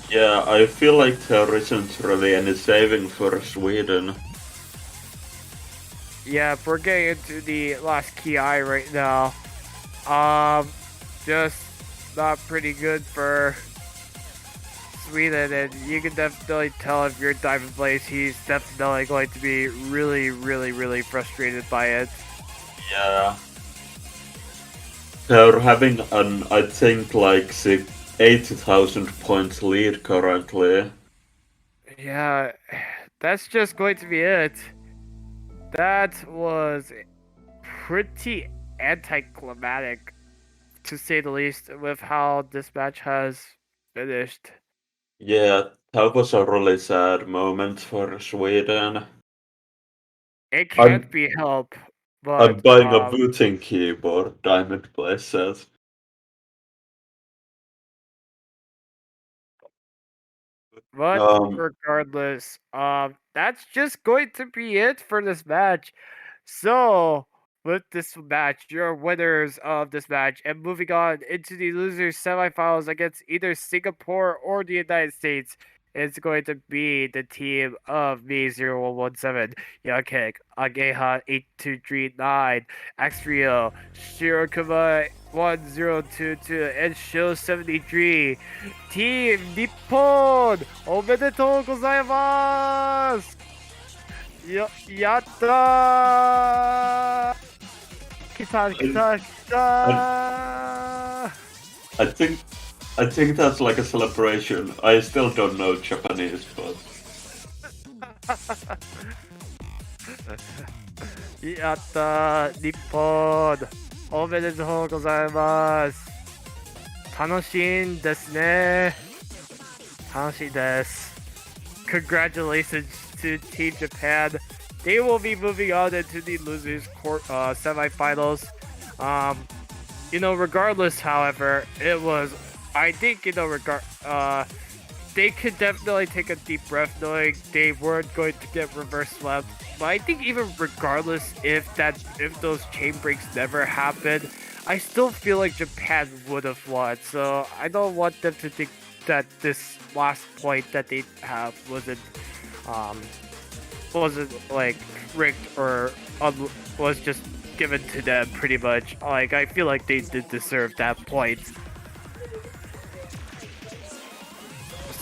Yeah, I feel like there isn't really any saving for Sweden. Yeah, we're getting into the last key eye right now. Um, just not pretty good for Sweden, and you can definitely tell if you're Diamond Blaze, he's definitely going to be really, really, really frustrated by it. Yeah. They're having an, I think, like 80,000 point lead currently. Yeah, that's just going to be it. That was pretty anticlimactic, to say the least, with how this match has finished. Yeah, that was a really sad moment for Sweden. It can't I'm be helped, I'm but buying a booting keyboard, Diamond Play says. But Um, regardless, that's just going to be it for this match. So, with this match, your winners of this match, and moving on into the losers semifinals against either Singapore or the United States, is going to be the team of Me0117, Yakek, Ageha 8239, Xrio, Shirokuma 1022, and Show 73. Team Nippon! おめでとうございますやったー来た来I,た来I,た I think I think that's like a celebration. I still don't know Japanese, but やったー日本おめでとうございます楽しいんですね楽しいです Congratulations to Team Japan. They will be moving on into the losers semifinals. Um, regardless, however, it was. I think they could definitely take a deep breath, knowing they weren't going to get reverse swept. But I think even regardless if those chain breaks never happened, I still feel like Japan would have won. So I don't want them to think that this last point that they have um wasn't like rigged or was just given to them pretty much. Like I feel like they did deserve that point.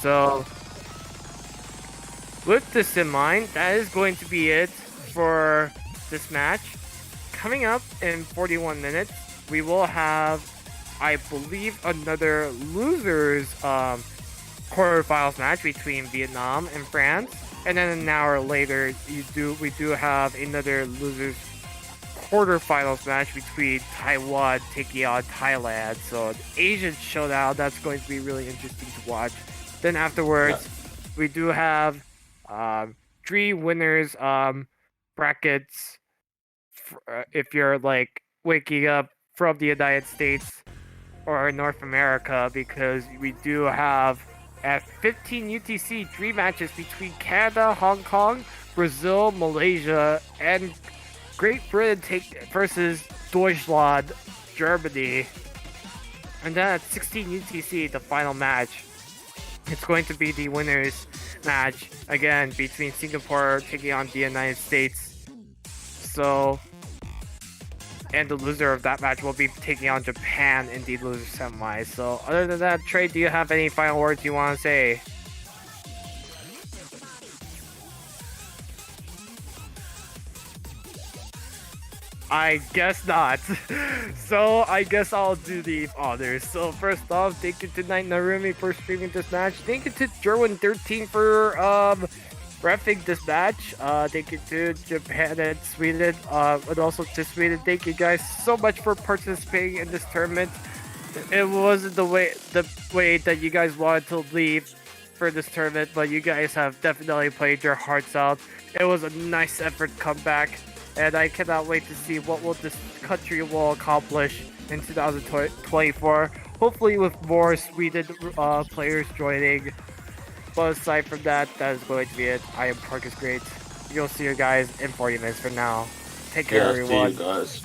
So with this in mind, that is going to be it for this match. Coming up in 41 minutes, we will have, I believe, another losers quarterfinals match between Vietnam and France, and then an hour later, we do have another losers quarterfinals match between Taiwan taking on Thailand. So the Asian showdown, that's going to be really interesting to watch. Then yeah. afterwards, we do have three winners brackets. If you're like waking up from the United States or North America, because we do have at 15 UTC three matches between Canada, Hong Kong, Brazil, Malaysia, and Great Britain versus Deutschland, Germany. And then at 16 UTC, the final match. It's going to be the winners match again between Singapore taking on the United States. So, and the loser of that match will be taking on Japan in the loser semi. So, other than that, Trey, do you have any final words you want to say? I guess not. So I guess I'll do the honors. So first off, thank you to Night Narumi for streaming this match. Thank you to Jerwin13 for refing this match. Thank you to Japan and Sweden. And also to Sweden. Thank you guys so much for participating in this tournament. It wasn't the way that you guys wanted to leave for this tournament, but you guys have definitely played your hearts out. It was a nice effort comeback, and I cannot wait to see what will this country will accomplish in 2024. Hopefully, with more Sweden players joining. But aside from that, that is going to be it. I am Parkus Great. You'll see you guys in 40 minutes from now. Take care, Yeah, see you everyone. guys.